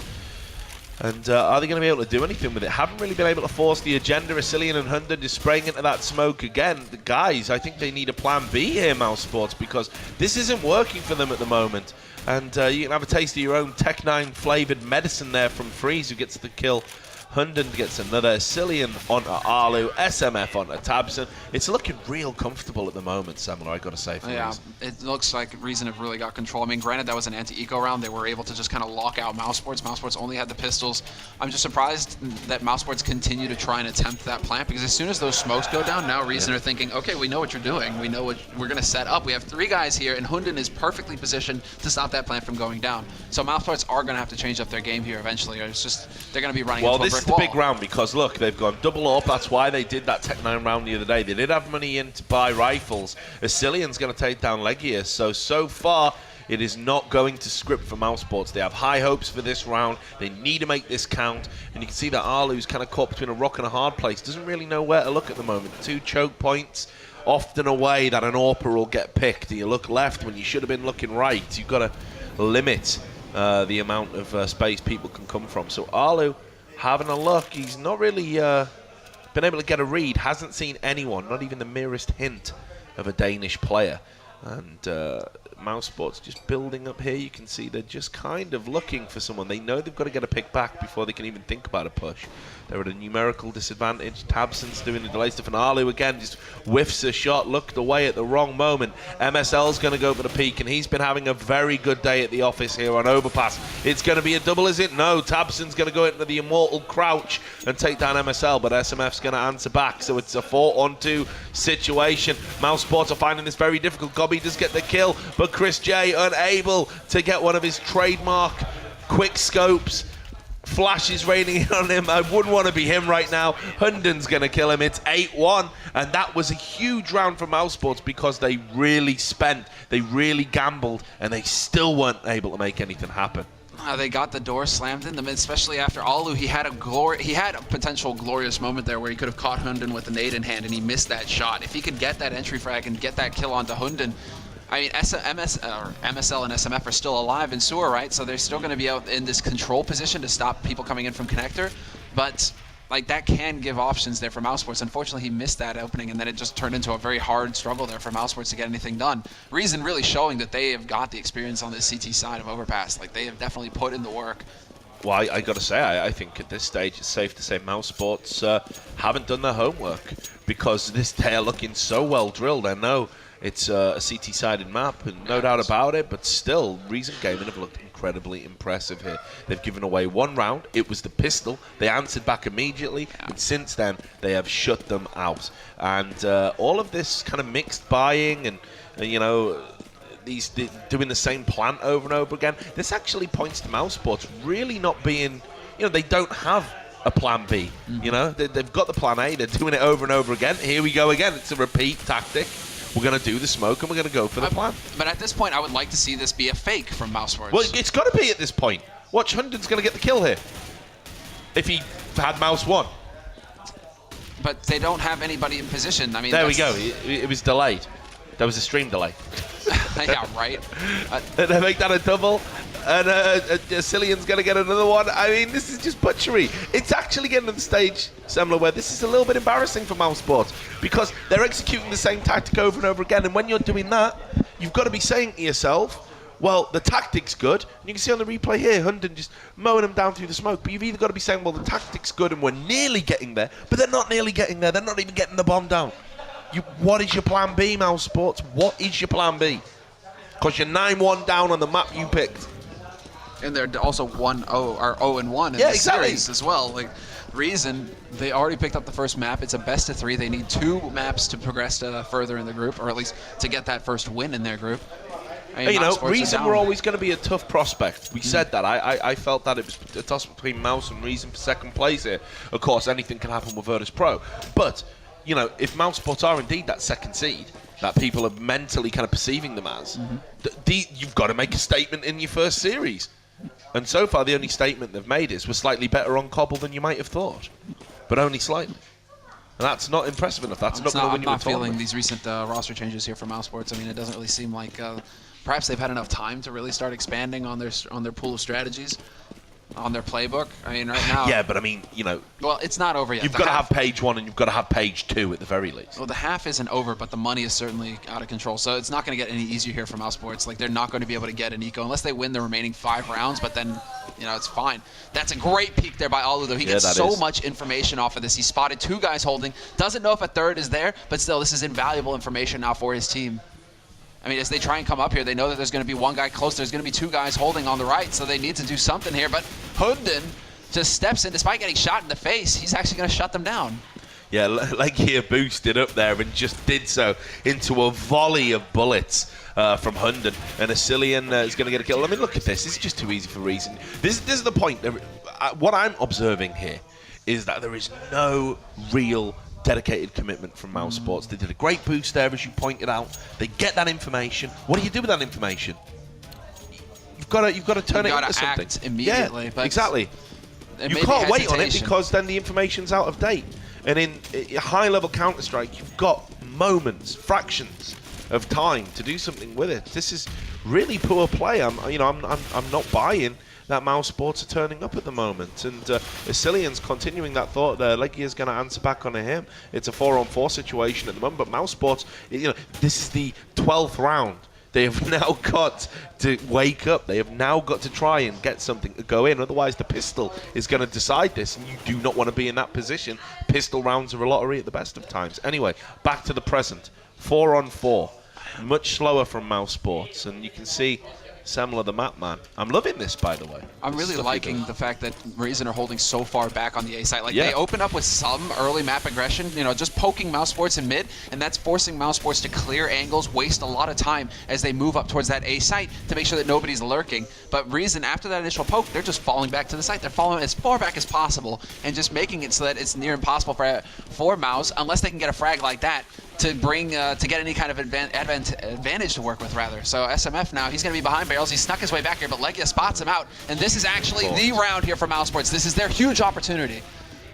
And are they going to be able to do anything with it? Haven't really been able to force the agenda. Cillian and Hunden just spraying into that smoke again. The guys, I think they need a plan B here, Mousesports, because this isn't working for them at the moment. And you can have a taste of your own Tech 9 flavoured medicine there from Freeze, who gets the kill. Hunden gets another. Cillian onto Arlu. SMF onto Tabson. It's looking real comfortable at the moment, Samuel, I got to say. Yeah, it looks like Reason have really got control. I mean, granted, that was an anti-eco round. They were able to just kind of lock out Mousesports. Mousesports only had the pistols. I'm just surprised that Mousesports continue to try and attempt that plant, because as soon as those smokes go down, now Reason are thinking, okay, we know what you're doing. We know what we're going to set up. We have 3 guys here, and Hunden is perfectly positioned to stop that plant from going down. So Mousesports are going to have to change up their game here eventually, or it's just they're going to be running into a brick wall. Well, this is the big round, because look, they've gone double up. That's why they did that Tech 9 round the other day. They did have money in to buy rifles. Cillian's going to take down Legius. So far, it is not going to script for Mousesports. They have high hopes for this round. They need to make this count. And you can see that Arlu's kind of caught between a rock and a hard place. Doesn't really know where to look at the moment. 2 choke points, often a way that an AWPer will get picked. You look left when you should have been looking right. You've got to limit the amount of space people can come from. So Arlu having a look. He's not really been able to get a read. Hasn't seen anyone, not even the merest hint of a Danish player. And Mousesports just building up here. You can see they're just kind of looking for someone. They know they've got to get a pick back before they can even think about a push. They're at a numerical disadvantage. Tabson's doing the delay stuff, and Arlu again just whiffs a shot, looked away at the wrong moment. MSL's going to go for the peak, and he's been having a very good day at the office here on Overpass. It's going to be a double, is it? No, Tabson's going to go into the immortal crouch and take down MSL, but SMF's going to answer back, so it's a 4-on-2 situation. Mousesports are finding this very difficult. Gobby does get the kill, but Chris J unable to get one of his trademark quick scopes. Flashes raining in on him. I wouldn't want to be him right now. Hunden's going to kill him. It's 8-1, and that was a huge round for Mousesports because they really spent, they really gambled, and they still weren't able to make anything happen. They got the door slammed in them, especially after Arlu. He had a potential glorious moment there where he could have caught Hunden with the nade in hand, and he missed that shot. If he could get that entry frag and get that kill onto Hunden, I mean, MSL and SMF are still alive in sewer, right? So they're still going to be out in this control position to stop people coming in from connector. But like that can give options there for Mousesports. Unfortunately, he missed that opening, and then it just turned into a very hard struggle there for Mousesports to get anything done. Reason really showing that they have got the experience on the CT side of Overpass. Like, they have definitely put in the work. Well, I got to say, I think at this stage it's safe to say Mousesports haven't done their homework, because they are looking so well drilled. I know it's a CT-sided map, and no doubt about it, but still, Reason Gaming have looked incredibly impressive here. They've given away 1 round. It was the pistol. They answered back immediately, and since then, they have shut them out. And all of this kind of mixed buying and you know, these doing the same plant over and over again, this actually points to Mousesports really not being, you know, they don't have a plan B. You know, they've got the plan A. They're doing it over and over again. Here we go again. It's a repeat tactic. We're going to do the smoke, and we're going to go for the plan. But at this point, I would like to see this be a fake from Mousesports. Well, it's got to be at this point. Watch, Hunden's going to get the kill here. If he had Mouse 1. But they don't have anybody in position. I mean, there we go. It was delayed. There was a stream delay. Yeah, right. They make that a double, and Cillian's going to get another one. I mean, this is just butchery. It's actually getting to the stage, Semler, where this is a little bit embarrassing for Mousesports, because they're executing the same tactic over and over again, and when you're doing that, you've got to be saying to yourself, well, the tactic's good. And you can see on the replay here, Hunden just mowing them down through the smoke. But you've either got to be saying, well, the tactic's good and we're nearly getting there, but they're not nearly getting there. They're not even getting the bomb down. What is your plan B, Mousesports? What is your plan B? Because you're 9-1 down on the map you picked. And they're also 1-0 or 0-1 in the series as well. Like, Reason, they already picked up the first map. It's a best of 3. They need 2 maps to progress further in the group, or at least to get that first win in their group. I mean, You know, Mousesports are Reason down. were always going to be a tough prospect. We said that. I felt that it was a toss between Mouse and Reason for second place here. Of course, anything can happen with Virtus Pro. But, you know, if Mousesports are indeed that second seed that people are mentally kind of perceiving them as, you've got to make a statement in your first series. And so far, the only statement they've made is we're slightly better on Cobble than you might have thought. But only slightly. And that's not impressive enough. That's not going to win you a I'm not feeling tournament. these recent roster changes here for Mousesports. I mean, it doesn't really seem like perhaps they've had enough time to really start expanding on their pool of strategies, on their playbook. I mean, right now. Yeah, but I mean, you know, Well, it's not over yet. you've The got to half- have page 1 and you've got to have page 2 at the very least. Well, the half isn't over, but the money is certainly out of control. So it's not going to get any easier here for Mousesports. Like, they're not going to be able to get an eco unless they win the remaining 5 rounds, but then, you know, it's fine. That's a great peek there by Alu, though. He gets that so is. much information off of this. He spotted 2 guys holding. Doesn't know if a third is there, but still, this is invaluable information now for his team. I mean, as they try and come up here, they know that there's going to be 1 guy close. There's going to be 2 guys holding on the right, so they need to do something here. But Hunden just steps in. Despite getting shot in the face, he's actually going to shut them down. Yeah, like he boosted up there and just did so into a volley of bullets from Hunden. And Asilian is going to get a kill. I mean, look at this. This is just too easy for Reason. This is the point. What I'm observing here is that there is no real dedicated commitment from Mousesports. They did a great boost there, as you pointed out. They get that information. What do you do with that information? You've got to turn it into something. Act immediately. Yeah, but exactly. there You may be can't wait on it hesitation. because then the information's out of date. And in high-level Counter-Strike, you've got moments, fractions of time to do something with it. This is really poor play. I'm not buying that Mousesports are turning up at the moment. And Asilian's continuing that thought there. Leggy is going to answer back on him. It's a 4-on-4 situation at the moment. But Mousesports, you know, this is the 12th round. They have now got to wake up. They have now got to try and get something to go in. Otherwise, the pistol is going to decide this, and you do not want to be in that position. Pistol rounds are a lottery at the best of times. Anyway, back to the present. 4-on-4. Much slower from Mousesports, and you can see Semler the map man. I'm loving this, by the way. I'm really Stuff liking he does. the fact that Reason are holding so far back on the A site. Like, Yeah. they open up with some early map aggression, you know, just poking Mousesports in mid, and that's forcing Mousesports to clear angles, waste a lot of time as they move up towards that A site to make sure that nobody's lurking. But Reason, after that initial poke, they're just falling back to the site. They're falling as far back as possible and just making it so that it's near impossible for Mouse, unless they can get a frag like that, to bring to get any kind of advantage to work with, rather. So SMF now, he's going to be behind barrels. He snuck his way back here, but Legia spots him out. And this is actually the round here for Mousesports. This is their huge opportunity.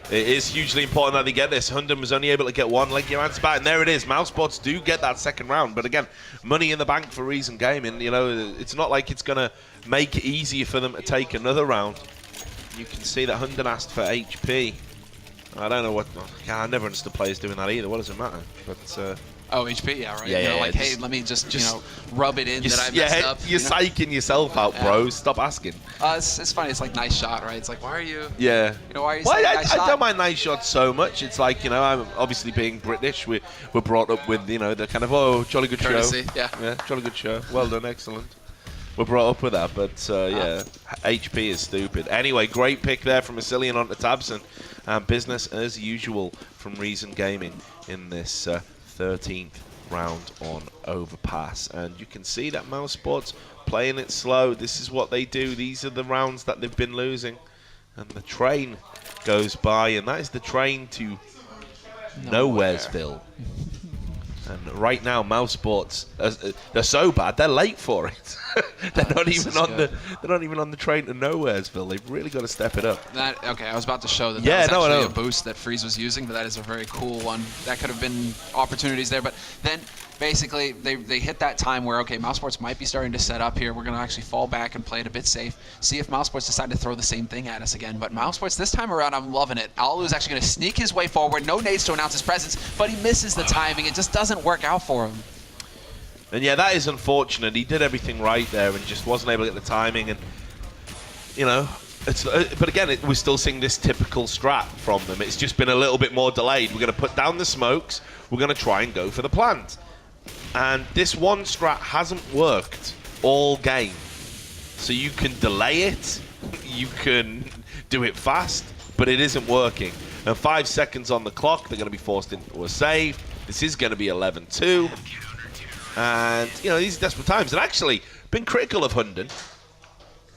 It is hugely important that they get this. Hunden was only able to get 1. Leggy answers back, and there it is. Mousesports do get that second round. But again, money in the bank for Reason Gaming. You know, it's not like it's going to make it easier for them to take another round. You can see that Hunden asked for HP. I don't know what. I never understood players doing that either. What does it matter? But Oh, HP, yeah, right. Yeah, you know, yeah, like, hey, let me just, you know, rub it in that I messed up. You're you know? psyching yourself out, bro. Stop asking. It's funny. It's like, nice shot, right? It's like, why are you? Yeah. You know, why are you Well, saying I nice shot? don't mind nice shots so much. It's like, you know, I'm obviously being British. We're brought up with, you know, the kind of, oh, jolly good Courtesy, show. yeah. Jolly good show. Well done, excellent. We're brought up with that, but yeah, HP is stupid. Anyway, great pick there from Asilian onto Tabson. Business as usual from Reason Gaming in this 13th round on Overpass. And you can see that Mousesports playing it slow. This is what they do. These are the rounds that they've been losing. And the train goes by, and that is the train to Nowheresville. And right now, Mousesports, they're so bad, they're late for it. They're not even on the train to Nowheresville. They've really got to step it up. Okay, I was about to show that Yeah, that was no, actually no. a boost that Freeze was using, but that is a very cool one. That could have been opportunities there, but then basically they hit that time where, okay, Mousesports might be starting to set up here. We're going to actually fall back and play it a bit safe, see if Mousesports decide to throw the same thing at us again. But Mousesports, this time around, I'm loving it. Alu's actually going to sneak his way forward, no nades to announce his presence, but he misses the timing. It just doesn't work out for him. And yeah, that is unfortunate. He did everything right there and just wasn't able to get the timing. And, you know, but again, we're still seeing this typical strat from them. It's just been a little bit more delayed. We're going to put down the smokes. We're going to try and go for the plant. And this one strat hasn't worked all game. So you can delay it. You can do it fast. but it isn't working. And 5 seconds on the clock, they're going to be forced into a save. This is going to be 11-2. And, you know, these are desperate times. And actually, been critical of Hunden.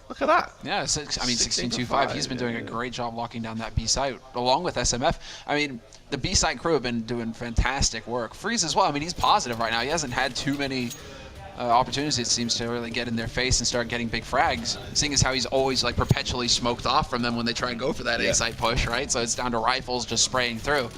Look at that. Yeah, 16-2-5. He's been doing a great job locking down that B site, along with SMF. I mean, the B site crew have been doing fantastic work. Freeze as well. I mean, he's positive right now. He hasn't had too many opportunities, it seems, to really get in their face and start getting big frags. Seeing as how he's always like perpetually smoked off from them when they try and go for that A site push, right? So it's down to rifles just spraying through.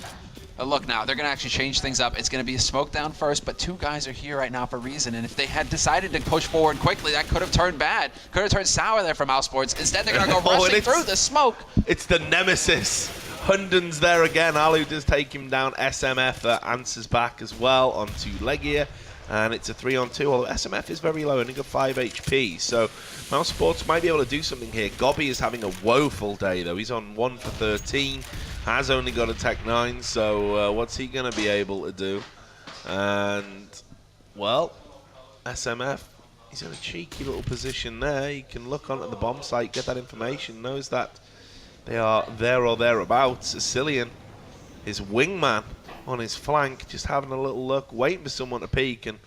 But look now, they're going to actually change things up. It's going to be a smoke down first, but 2 guys are here right now for a reason. And if they had decided to push forward quickly, that could have turned bad. Could have turned sour there for Mousesports. Instead, they're going to go rushing through the smoke. It's the nemesis. Hunden's there again. Alu does take him down. SMF answers back as well onto Legia. And it's a 3-on-2, although SMF is very low, only got 5 HP. So Mousesports might be able to do something here. Gobby is having a woeful day, though. He's on 1 for 13. Has only got a Tech 9, so what's he going to be able to do? And, well, SMF, he's in a cheeky little position there. He can look onto the bomb site, get that information, knows that they are there or thereabouts. Sicilian, his wingman on his flank, just having a little look, waiting for someone to peek. And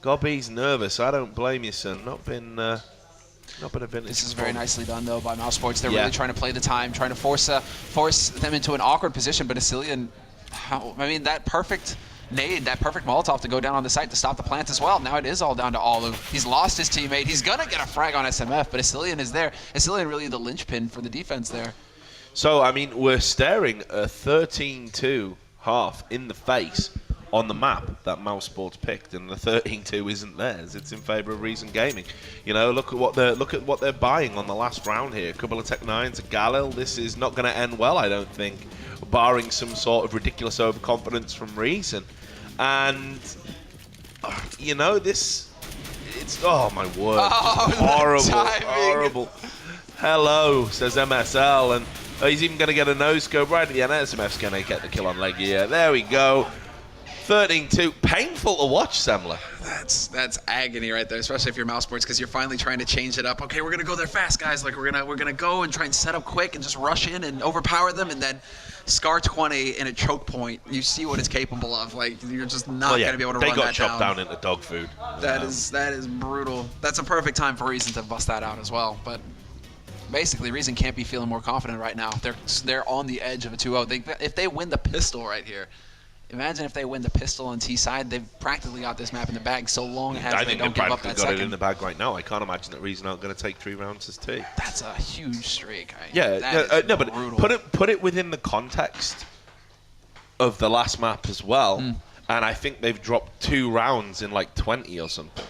Gobby's nervous. I don't blame you, son. Not been a vintage. This is very nicely done, though, by Mousesports. They're really trying to play the time, trying to force them into an awkward position. But Asilian, I mean, that perfect nade, that perfect Molotov to go down on the site to stop the plant as well. Now it is all down to Alu. He's lost his teammate. He's going to get a frag on SMF, but Asilian is there. Asilian really the linchpin for the defense there. So, I mean, we're staring a 13-2 half in the face on the map that Mousesports picked, and the 13-2 isn't theirs. It's in favour of Reason Gaming. You know, look at what they're buying on the last round here. A couple of Tech 9s, a Galil. This is not going to end well, I don't think, barring some sort of ridiculous overconfidence from Reason. And you know, it's oh my word, horrible. Hello, says MSL, and he's even going to get a no scope right at the end. SMF's going to get the kill on Legia. There we go. 13-2. Painful to watch, Semler. That's agony right there, especially if you're Mousesports, because you're finally trying to change it up. Okay, we're gonna go there fast, guys. Like we're gonna go and try and set up quick and just rush in and overpower them, and then Scar 20 in a choke point. You see what it's capable of. Like you're just not gonna be able to run that down. They got chopped down into dog food. That is brutal. That's a perfect time for Reason to bust that out as well. But basically, Reason can't be feeling more confident right now. They're on the edge of a 2-0. If they win the pistol right here. Imagine if they win the pistol on T side. They've practically got this map in the bag so long as they don't give up that second. I think they've got it in the bag right now. I can't imagine that Reason aren't going to take 3 rounds as T. That's a huge streak. No, but put it within the context of the last map as well. And I think they've dropped 2 rounds in like 20 or something.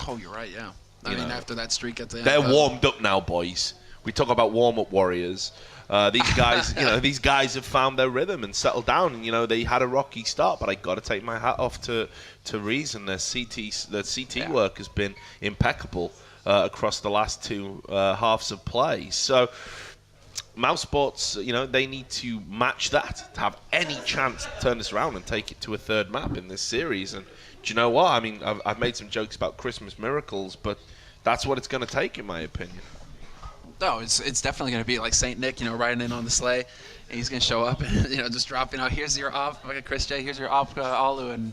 Oh, you're right. Yeah. I mean, after that streak at the end, they're warmed up now, boys. We talk about warm-up warriors. These guys, these guys have found their rhythm and settled down. And, they had a rocky start, but I got to take my hat off to Reason. Their CT work has been impeccable across the last 2 halves of play. So, Mousesports, they need to match that to have any chance to turn this around and take it to a 3rd map in this series. And do you know what? I mean, I've made some jokes about Christmas miracles, but that's what it's going to take, in my opinion. No, it's definitely going to be like Saint Nick, riding in on the sleigh. And he's going to show up and, just drop, here's your op, Chris J, here's your op, Alu, and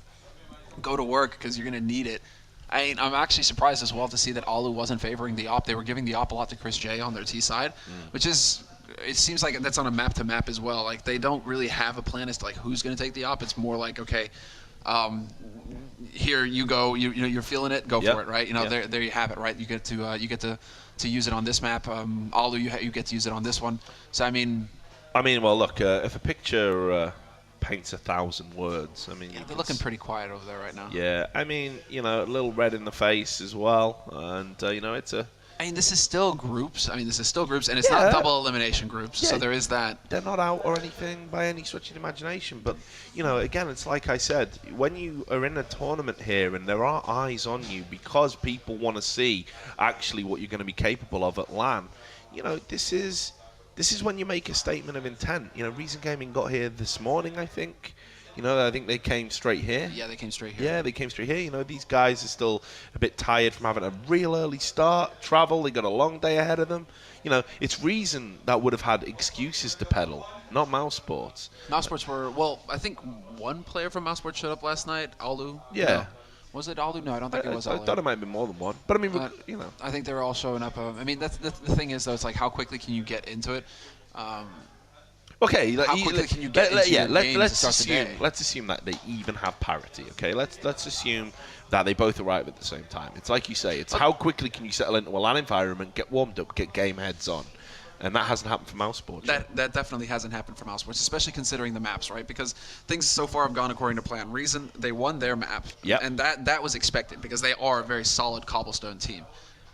go to work because you're going to need it. I'm actually surprised as well to see that Alu wasn't favoring the op. They were giving the op a lot to Chris J on their T side, which is, it seems like that's on a map to map as well. Like they don't really have a plan as to like who's going to take the op. It's more like, okay, here you go, you're feeling it, go for it, right? There you have it, right? You get to use it on this map. Alu, you get to use it on this one. So I mean, well, look, if a picture paints 1,000 words, they're looking pretty quiet over there right now. Yeah, a little red in the face as well, and it's a. This is still groups. And it's not double elimination groups, so there is that. They're not out or anything by any stretch of imagination, but, again, it's like I said, when you are in a tournament here and there are eyes on you because people want to see actually what you're going to be capable of at LAN, this is when you make a statement of intent. Reason Gaming got here this morning, I think. You know, I think they came straight here. Yeah, they came straight here. Yeah, they came straight here. You know, these guys are still a bit tired from having a real early start, travel. They got a long day ahead of them. You know, it's Reason that would have had excuses to pedal, not Mousesports. Mousesports were, well, I think one player from Mousesports showed up last night, Alu. Yeah. No. Was it Alu? No, I don't think it was I Alu. thought it might have been more than one. But I mean, you know. I think they were all showing up. I mean, that's the thing is, though, it's like how quickly can you get into it? Okay, How quickly can you get into your game to start the day? Let's assume that they even have parity. Okay, let's assume that they both arrive at the same time. It's like you say, it's how quickly can you settle into a LAN environment, get warmed up, get game heads on, and that hasn't happened for Mousesports. That definitely hasn't happened for Mousesports, especially considering the maps, right? Because things so far have gone according to plan. Reason, they won their map, and that was expected because they are a very solid cobblestone team.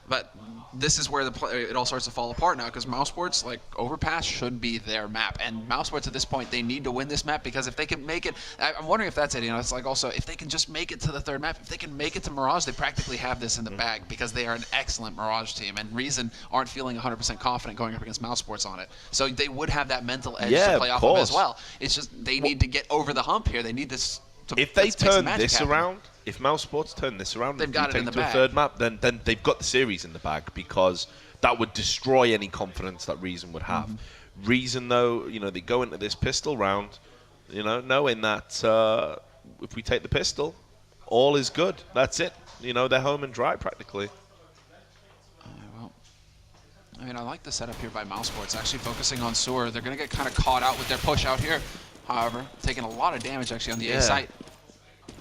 But this is where it all starts to fall apart now because Mousesports, like, Overpass should be their map. And Mousesports at this point, they need to win this map because if they can make it, I'm wondering if that's it. You know, it's like also if they can just make it to the third map, if they can make it to Mirage, they practically have this in the bag because they are an excellent Mirage team. And Reason aren't feeling 100% confident going up against Mousesports on it. So they would have that mental edge to play off of as well. It's just they need to get over the hump here. They need this. If they turn this around, if Mousesports turn this around and take it to a third map, then they've got the series in the bag because that would destroy any confidence that Reason would have. Reason, though, you know, they go into this pistol round, you know, knowing that if we take the pistol, all is good. That's it. You know, they're home and dry practically. Well, I mean, I like the setup here by Mousesports, actually focusing on Sewer. They're going to get kind of caught out with their push out here. However, taking a lot of damage actually on the A site.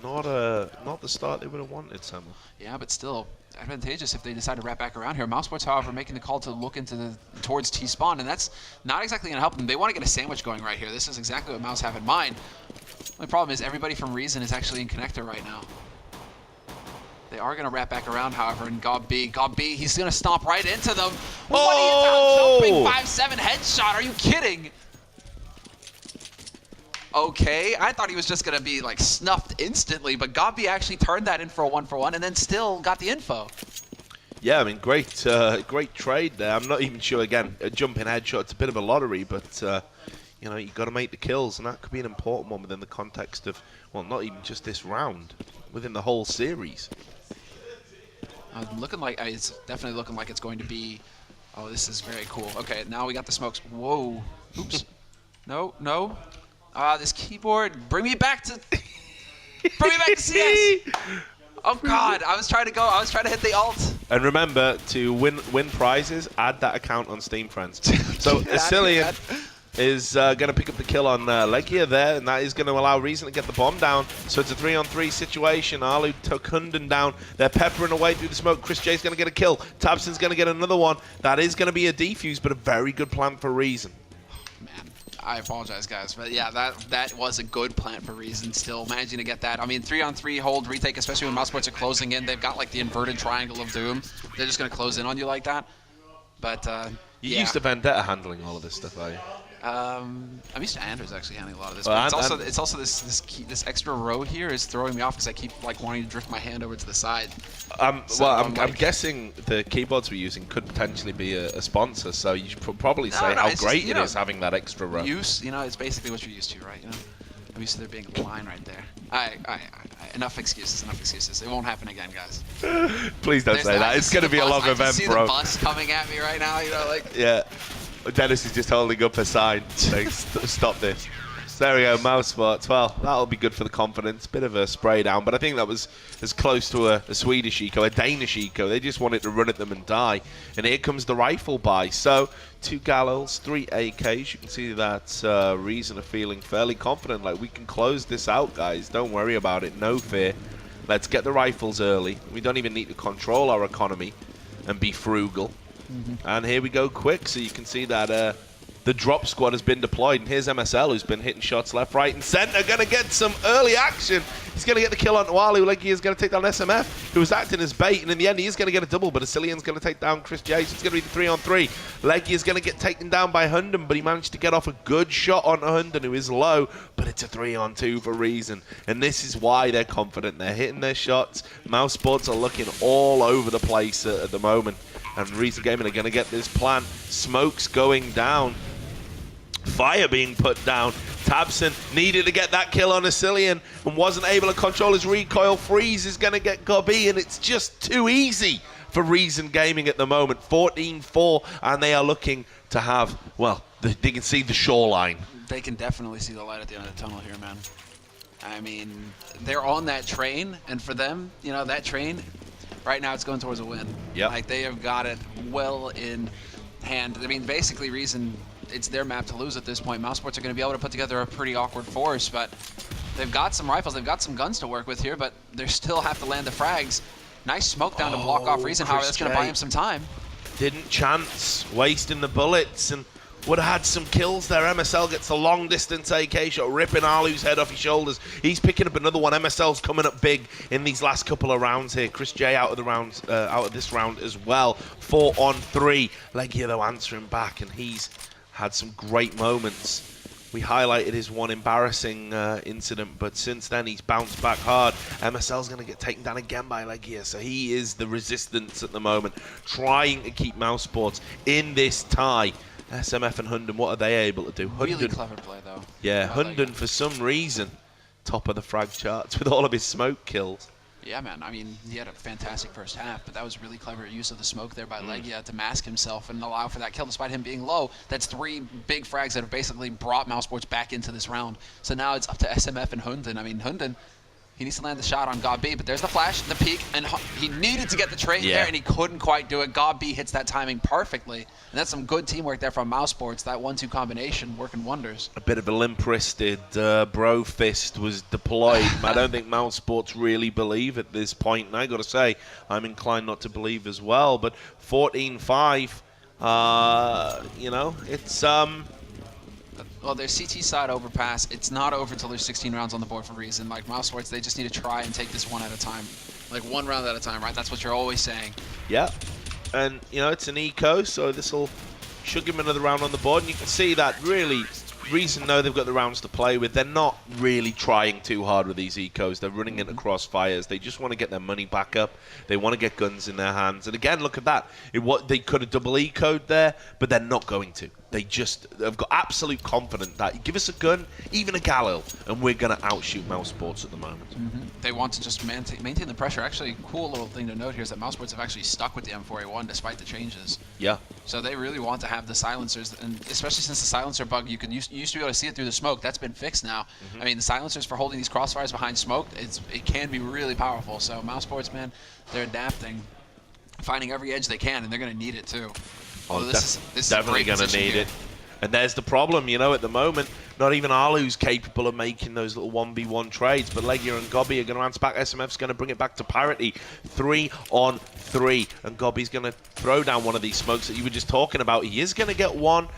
Not the start they would have wanted, Sam. Yeah, but still advantageous if they decide to wrap back around here. Mousesports, however, making the call to look into towards T-spawn, and that's not exactly going to help them. They want to get a sandwich going right here. This is exactly what Mouse have in mind. The only problem is everybody from Reason is actually in connector right now. They are going to wrap back around, however, and Gob B, he's going to stomp right into them. Oh! What are you doing? Jumping 5-7 headshot. Are you kidding? Okay, I thought he was just going to be like snuffed instantly, but Gobby actually turned that in for a 1-for-1 and then still got the info. Yeah, I mean, great trade there. I'm not even sure, again, a jumping headshot, it's a bit of a lottery, but, you know, you've got to make the kills, and that could be an important one within the context of, well, not even just this round, within the whole series. Looking like, it's definitely looking like it's going to be, oh, this is very cool. Okay, now we got the smokes. Whoa. Oops. No. This keyboard, bring me back to CS. Oh God, I was trying to hit the alt. And remember to win prizes, add that account on Steam, friends. So Asilian is going to pick up the kill on Legia there, and that is going to allow Reason to get the bomb down. So it's a 3-on-3 situation. Alu took Hunden down. They're peppering away through the smoke. Chris J's going to get a kill. Tabson's going to get another one. That is going to be a defuse, but a very good plan for Reason. Man, I apologize, guys, but yeah, that was a good plan for Reason. Still managing to get that. I mean, 3-on-3 hold retake, especially when Mousesports are closing in. They've got like the inverted triangle of doom. They're just going to close in on you like that. But You're used to Vendetta handling all of this stuff, are you? I'm used to Anders actually handling a lot of this. Well, but it's also this extra row here is throwing me off because I keep like wanting to drift my hand over to the side. I'm guessing the keyboards we're using could potentially be a sponsor, so you should probably say how great it is having that extra row. It's basically what you're used to, right? You know, I'm used to there being a line right there. Enough excuses. It won't happen again, guys. Please don't say that. It's going to be a long event, bro. I see the bus coming at me right now. You know, like. Yeah. Dennis is just holding up a sign saying, stop this. So there we go, Mousesports. Well, that'll be good for the confidence. Bit of a spray down, but I think that was as close to a Swedish eco, a Danish eco. They just wanted to run at them and die. And here comes the rifle buy. So 2 Galils, 3 AKs. You can see that Reason are feeling fairly confident. Like, we can close this out, guys. Don't worry about it. No fear. Let's get the rifles early. We don't even need to control our economy and be frugal. And here we go quick, so you can see that the drop squad has been deployed. And here's MSL, who's been hitting shots left, right, and center. Going to get some early action. He's going to get the kill on Walu. Like he is going to take down SMF, who was acting as bait. And in the end, he is going to get a double, but Asilian's going to take down Chris J. So it's going to be the 3-on-3. Leggy is going to get taken down by Hunden, but he managed to get off a good shot on Hunden, who is low. But it's a 3-on-2 for Reason. And this is why they're confident. They're hitting their shots. Mousesports are looking all over the place at the moment. And Reason Gaming are going to get this plan. Smoke's going down. Fire being put down. Tabson needed to get that kill on Asilian and wasn't able to control his recoil. Freeze is going to get Gobby, and it's just too easy for Reason Gaming at the moment. 14-4, and they are looking to have, well, they can see the shoreline. They can definitely see the light at the end of the tunnel here, man. I mean, they're on that train, and for them, you know, that train, right now it's going towards a win. Yep. Like, they have got it well in hand. I mean, basically, Reason, it's their map to lose at this point. Mousesports are going to be able to put together a pretty awkward force, but they've got some rifles, they've got some guns to work with here, but they still have to land the frags. Nice smoke down to block off Reason, however, that's going to buy him some time. Didn't chance, wasting the bullets, and would have had some kills there. MSL gets a long distance AK shot, ripping Alu's head off his shoulders. He's picking up another one. MSL's coming up big in these last couple of rounds here. Chris J out of the rounds, out of this round as well. 4 on 3. Legia though answering back, and he's had some great moments. We highlighted his one embarrassing incident, but since then he's bounced back hard. MSL's going to get taken down again by Legia, so he is the resistance at the moment, trying to keep Mousesports in this tie. SMF and Hunden, what are they able to do? Really clever play, though. Yeah, Hunden, for some reason, top of the frag charts with all of his smoke kills. Yeah, man. I mean, he had a fantastic first half, but that was really clever use of the smoke there by Legia to mask himself and allow for that kill despite him being low. That's 3 big frags that have basically brought Mousesports back into this round. So now it's up to SMF and Hunden. I mean, Hunden, he needs to land the shot on God B, but there's the flash, the peek, and he needed to get the trade there, and he couldn't quite do it. God B hits that timing perfectly, and that's some good teamwork there from Mousesports. That 1-2 combination working wonders. A bit of a limp-wristed bro fist was deployed. I don't think Mousesports really believe at this point, and I got to say, I'm inclined not to believe as well. But 14-5, you know, it's Well, their CT side overpass, it's not over until there's 16 rounds on the board for Reason. Like, Mousesports, they just need to try and take this one at a time. Like, 1 round at a time, right? That's what you're always saying. Yeah, and, you know, it's an eco, so this should give him another round on the board. And you can see that really, Reason know they've got the rounds to play with. They're not really trying too hard with these ecos. They're running into crossfires. They just want to get their money back up. They want to get guns in their hands. And again, look at that. They could have double ecoed there, but they're not going to. They just have got absolute confidence that give us a gun, even a Galil, and we're going to outshoot Mousesports at the moment. They want to just maintain the pressure. Actually, a cool little thing to note here is that Mousesports have actually stuck with the M4A1 despite the changes. Yeah. So they really want to have the silencers, and especially since the silencer bug, you used to be able to see it through the smoke. That's been fixed now. I mean, the silencers for holding these crossfires behind smoke, it can be really powerful. So Mousesports, man, they're adapting, finding every edge they can, and they're going to need it too. Oh, this is definitely going to need it. And there's the problem, you know, at the moment, not even Alu's capable of making those little 1v1 trades, but Legia and Gobby are going to answer back. SMF's going to bring it back to parity. 3 on 3, and Gobby's going to throw down one of these smokes that you were just talking about. He is going to get one.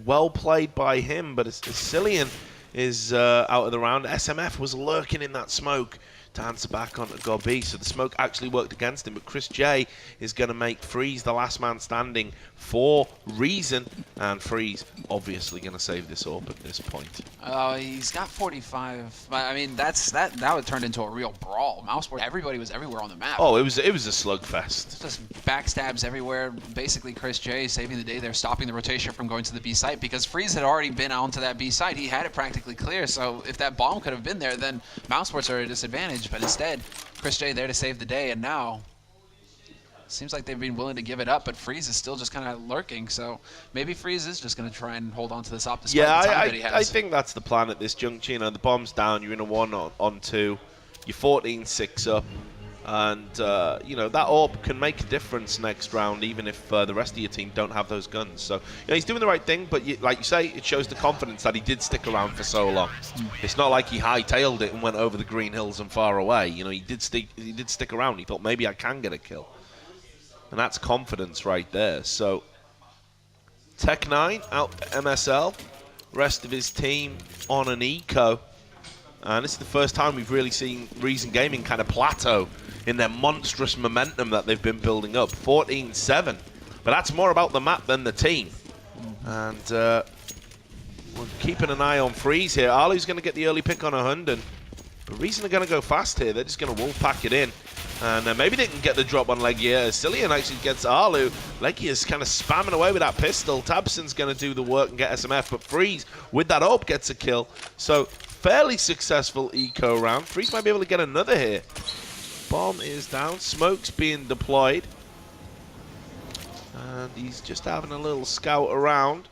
Well played by him, but Cillian is out of the round. SMF was lurking in that smoke to answer back on Gobby, so the smoke actually worked against him, but Chris J is going to make Freeze the last man standing for Reason, and Freeze obviously going to save this up at this point. He's got 45. I mean, that would turn into a real brawl. Mousesports, everybody was everywhere on the map. Oh, it was a slugfest. Just backstabs everywhere. Basically, Chris J saving the day there, stopping the rotation from going to the B site, because Freeze had already been onto that B site. He had it practically clear, so if that bomb could have been there, then Mousesports are at a disadvantage. But instead, Chris J there to save the day, and now seems like they've been willing to give it up, but Freeze is still just kind of lurking, so maybe Freeze is just going to try and hold on to this op despite the time that he has. I think that's the plan at this juncture. You know, the bomb's down, you're in a 1 on 2, you're 14-6 up, and, you know, that AWP can make a difference next round, even if the rest of your team don't have those guns. So, you know, he's doing the right thing, but like you say, it shows the confidence that he did stick around for so long. It's not like he hightailed it and went over the green hills and far away. You know, he did stick around. He thought, maybe I can get a kill. And that's confidence right there. So, Tech9 out for MSL. Rest of his team on an eco. And this is the first time we've really seen Reason Gaming kind of plateau in their monstrous momentum that they've been building up. 14-7. But that's more about the map than the team. And we're keeping an eye on Freeze here. Alu's going to get the early pick on a Hunden. But Reason are going to go fast here. They're just going to wolf pack it in. And maybe they can get the drop on Legia. Cillian actually gets Arlu. Legia's kind of spamming away with that pistol. Tabson's going to do the work and get SMF, but Freeze with that AWP gets a kill. So fairly successful eco round. Freeze might be able to get another here. Bomb is down. Smoke's being deployed. And he's just having a little scout around.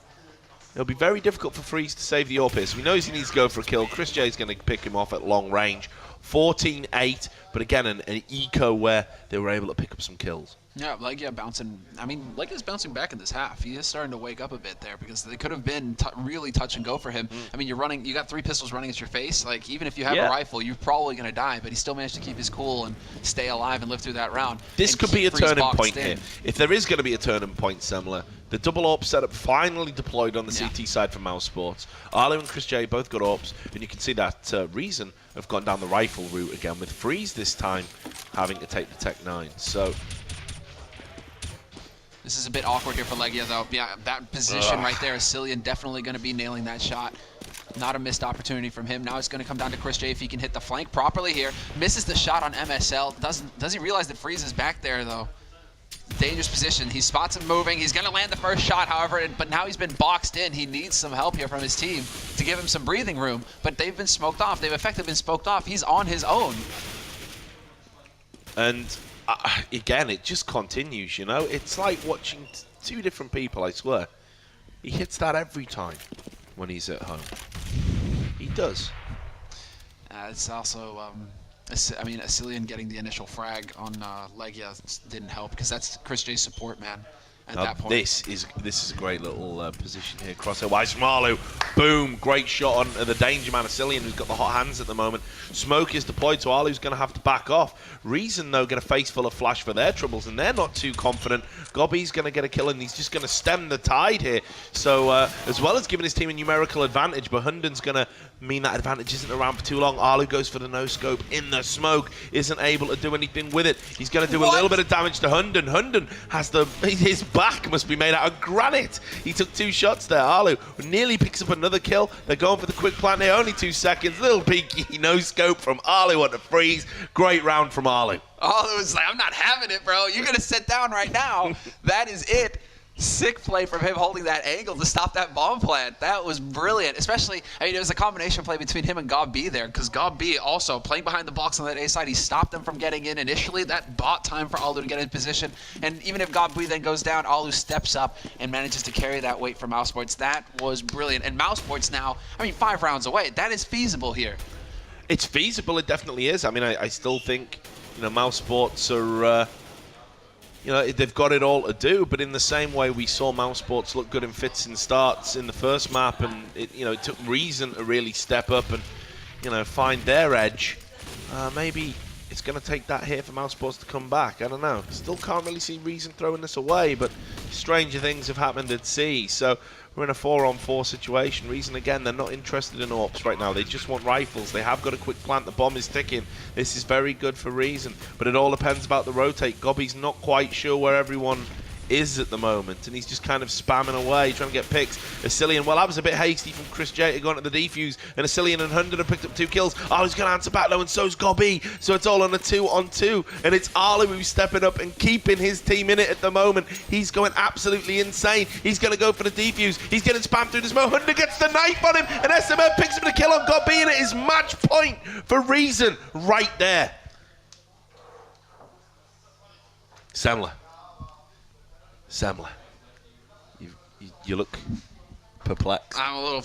It'll be very difficult for Freeze to save the AWP here. So he knows he needs to go for a kill. Chris J is going to pick him off at long range. 14-8, but again, an eco where they were able to pick up some kills. Yeah, Legia bouncing. I mean, Legia's bouncing back in this half. He is starting to wake up a bit there because they could have been really touch and go for him. I mean, you got 3 pistols running at your face. Like, even if you have a rifle, you're probably going to die, but he still managed to keep his cool and stay alive and live through that round. This could be a turning point here. If there is going to be a turning point, Semler, the double AWP setup finally deployed on the CT side for Mousesports. Arlo and Chris J both got AWPs, and you can see that Reason have gone down the rifle route again, with Freeze this time having to take the Tech 9. So this is a bit awkward here for Legia, though. Yeah, that position right there is Cillian definitely going to be nailing that shot. Not a missed opportunity from him. Now it's going to come down to Chris J if he can hit the flank properly here. Misses the shot on MSL. Does he realize that Freeze is back there, though? Dangerous position. He spots him moving. He's going to land the first shot, however, but now he's been boxed in. He needs some help here from his team to give him some breathing room, but they've been smoked off. They've effectively been smoked off. He's on his own. And again, it just continues, you know? It's like watching 2 different people, I swear. He hits that every time when he's at home. He does. It's also... I mean, Cillian getting the initial frag on Legia didn't help because that's Chris J's support man at that point. This is a great little position here. Crosshair wise from Arlu. Boom. Great shot on the danger man of Cillian, who's got the hot hands at the moment. Smoke is deployed, so Arlu's going to have to back off. Reason, though, get a face full of flash for their troubles, and they're not too confident. Gobby's going to get a kill, and he's just going to stem the tide here. So, as well as giving his team a numerical advantage, but Hunden's going to mean that advantage isn't around for too long. Arlu goes for the no-scope in the smoke, isn't able to do anything with it. He's going to do a little bit of damage to Hunden. Hunden has his back must be made out of granite. He took 2 shots there. Arlu nearly picks up another kill. They're going for the quick plant here, only 2 seconds. Little peeky no-scope from Arlu on the Freeze. Great round from Arlu. Arlu was like, I'm not having it, bro. You're going to sit down right now. That is it. Sick play from him holding that angle to stop that bomb plant. That was brilliant. Especially, I mean, it was a combination play between him and Gob B there, because Gob B also playing behind the box on that A side. He stopped them from getting in initially. That bought time for Alu to get in position. And even if Gob B then goes down, Alu steps up and manages to carry that weight for Mousesports. That was brilliant. And Mousesports now, I mean, 5 rounds away. That is feasible here. It's feasible. It definitely is. I mean, I still think, you know, Mousesports are... you know, they've got it all to do, but in the same way we saw Mousesports look good in fits and starts in the first map, and it took Reason to really step up and, you know, find their edge. Maybe it's going to take that here for Mousesports to come back. I don't know. Still can't really see Reason throwing this away, but stranger things have happened at sea. So we're in a 4-on-4 situation. Reason, again, they're not interested in AWPs right now. They just want rifles. They have got a quick plant. The bomb is ticking. This is very good for Reason, but it all depends about the rotate. Gobby's not quite sure where everyone is at the moment, and he's just kind of spamming away, trying to get picks. Cillian, well, that was a bit hasty from Chris J to go into the defuse, and Cillian and Hunden have picked up 2 kills. Arlu's going to answer back though, and so's Gobby. So it's all on a 2-on-2, and it's Arlu who's stepping up and keeping his team in it at the moment. He's going absolutely insane. He's going to go for the defuse. He's getting spammed through the smoke. Hunden gets the knife on him, and SMF picks up the kill on Gobby, and it is match point for Reason right there. Semler, you look perplexed. I'm a little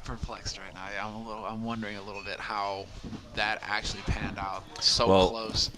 perplexed right now. I'm wondering a little bit how that actually panned out. So close.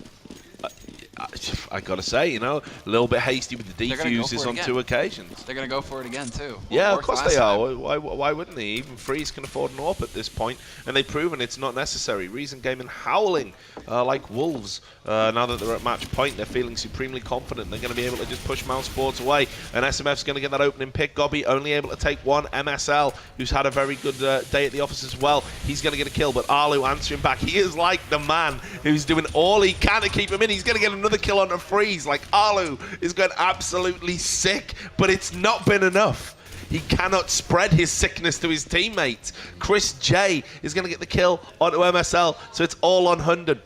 I gotta say, you know, a little bit hasty with the defuses on 2 occasions. They're gonna go for it again too. Yeah, of course they are. Why wouldn't they? Even Freeze can afford an AWP at this point, and they've proven it's not necessary. Reason Gaming howling like wolves. Now that they're at match point, they're feeling supremely confident. They're going to be able to just push Mousesports away, and SMF's going to get that opening pick. Gobby only able to take 1. MSL, who's had a very good day at the office as well, he's going to get a kill, but Arlu answering back. He is like the man who's doing all he can to keep him in. He's going to get another kill on a Freeze. Like, Arlu is going absolutely sick, but it's not been enough. He cannot spread his sickness to his teammates. Chris J is going to get the kill onto MSL, so it's all on Hunden.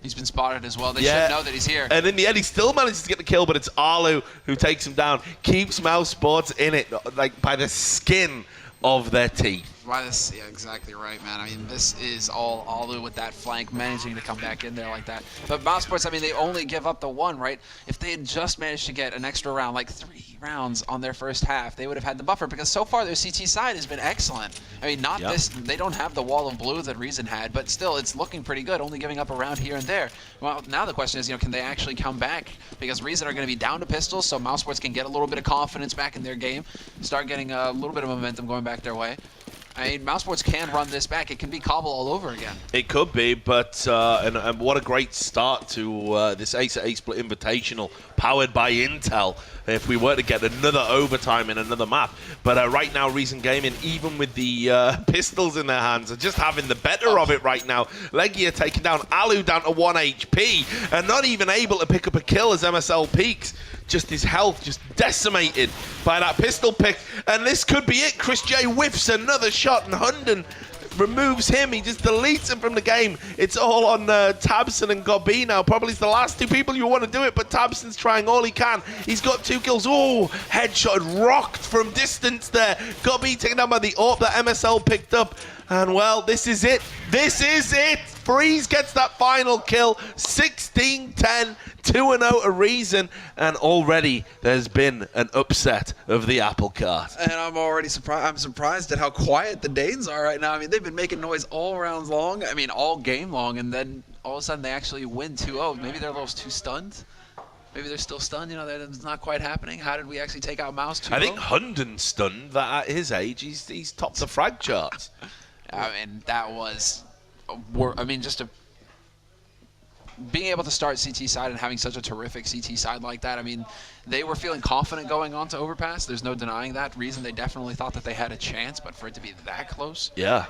He's been spotted as well. They Yeah. should know that he's here. And in the end, he still manages to get the kill, but it's Arlu who takes him down, keeps Mousesports in it, like by the skin of their teeth. Yeah, exactly right, man. I mean, this is all Alu with that flank, managing to come back in there like that. But Mousesports, I mean, they only give up the 1, right? If they had just managed to get an extra round, like 3 rounds on their first half, they would have had the buffer, because so far their CT side has been excellent. I mean, not this, they don't have the wall of blue that Reason had, but still, it's looking pretty good, only giving up a round here and there. Well, now the question is, can they actually come back? Because Reason are going to be down to pistols, so Mousesports can get a little bit of confidence back in their game, start getting a little bit of momentum going back their way. I mean, Mousesports can run this back. It can be Cobble all over again. It could be, but and what a great start to this Acer A-Split Invitational powered by Intel if we were to get another overtime in another map. But right now, Reason Gaming, even with the pistols in their hands, are just having the better of it right now. Legia taking down Alu down to 1 HP and not even able to pick up a kill as MSL peaks. Just his health just decimated by that pistol pick. And this could be it. Chris J whiffs another shot and Hunden removes him. He just deletes him from the game. It's all on Tabson and Gobi now. Probably it's the last 2 people you want to do it, but Tabson's trying all he can. He's got 2 kills. Oh, headshot rocked from distance there. Gobi taken down by the AWP that MSL picked up. And well, this is it. This is it. Freeze gets that final kill. 16-10, 2-0 to Reason. And already there's been an upset of the apple cart. And I'm already surprised. I'm surprised at how quiet the Danes are right now. I mean, they've been making noise all rounds long. I mean, all game long. And then all of a sudden they actually win 2-0. Maybe they're a little too stunned. Maybe they're still stunned. That's not quite happening. How did we actually take out Mouse 2-0? I think Hunden's stunned that at his age, he's topped the frag charts. I mean, that was, just being able to start CT side and having such a terrific CT side like that. I mean, they were feeling confident going on to Overpass. There's no denying that. Reason they definitely thought that they had a chance, but for it to be that close. Yeah.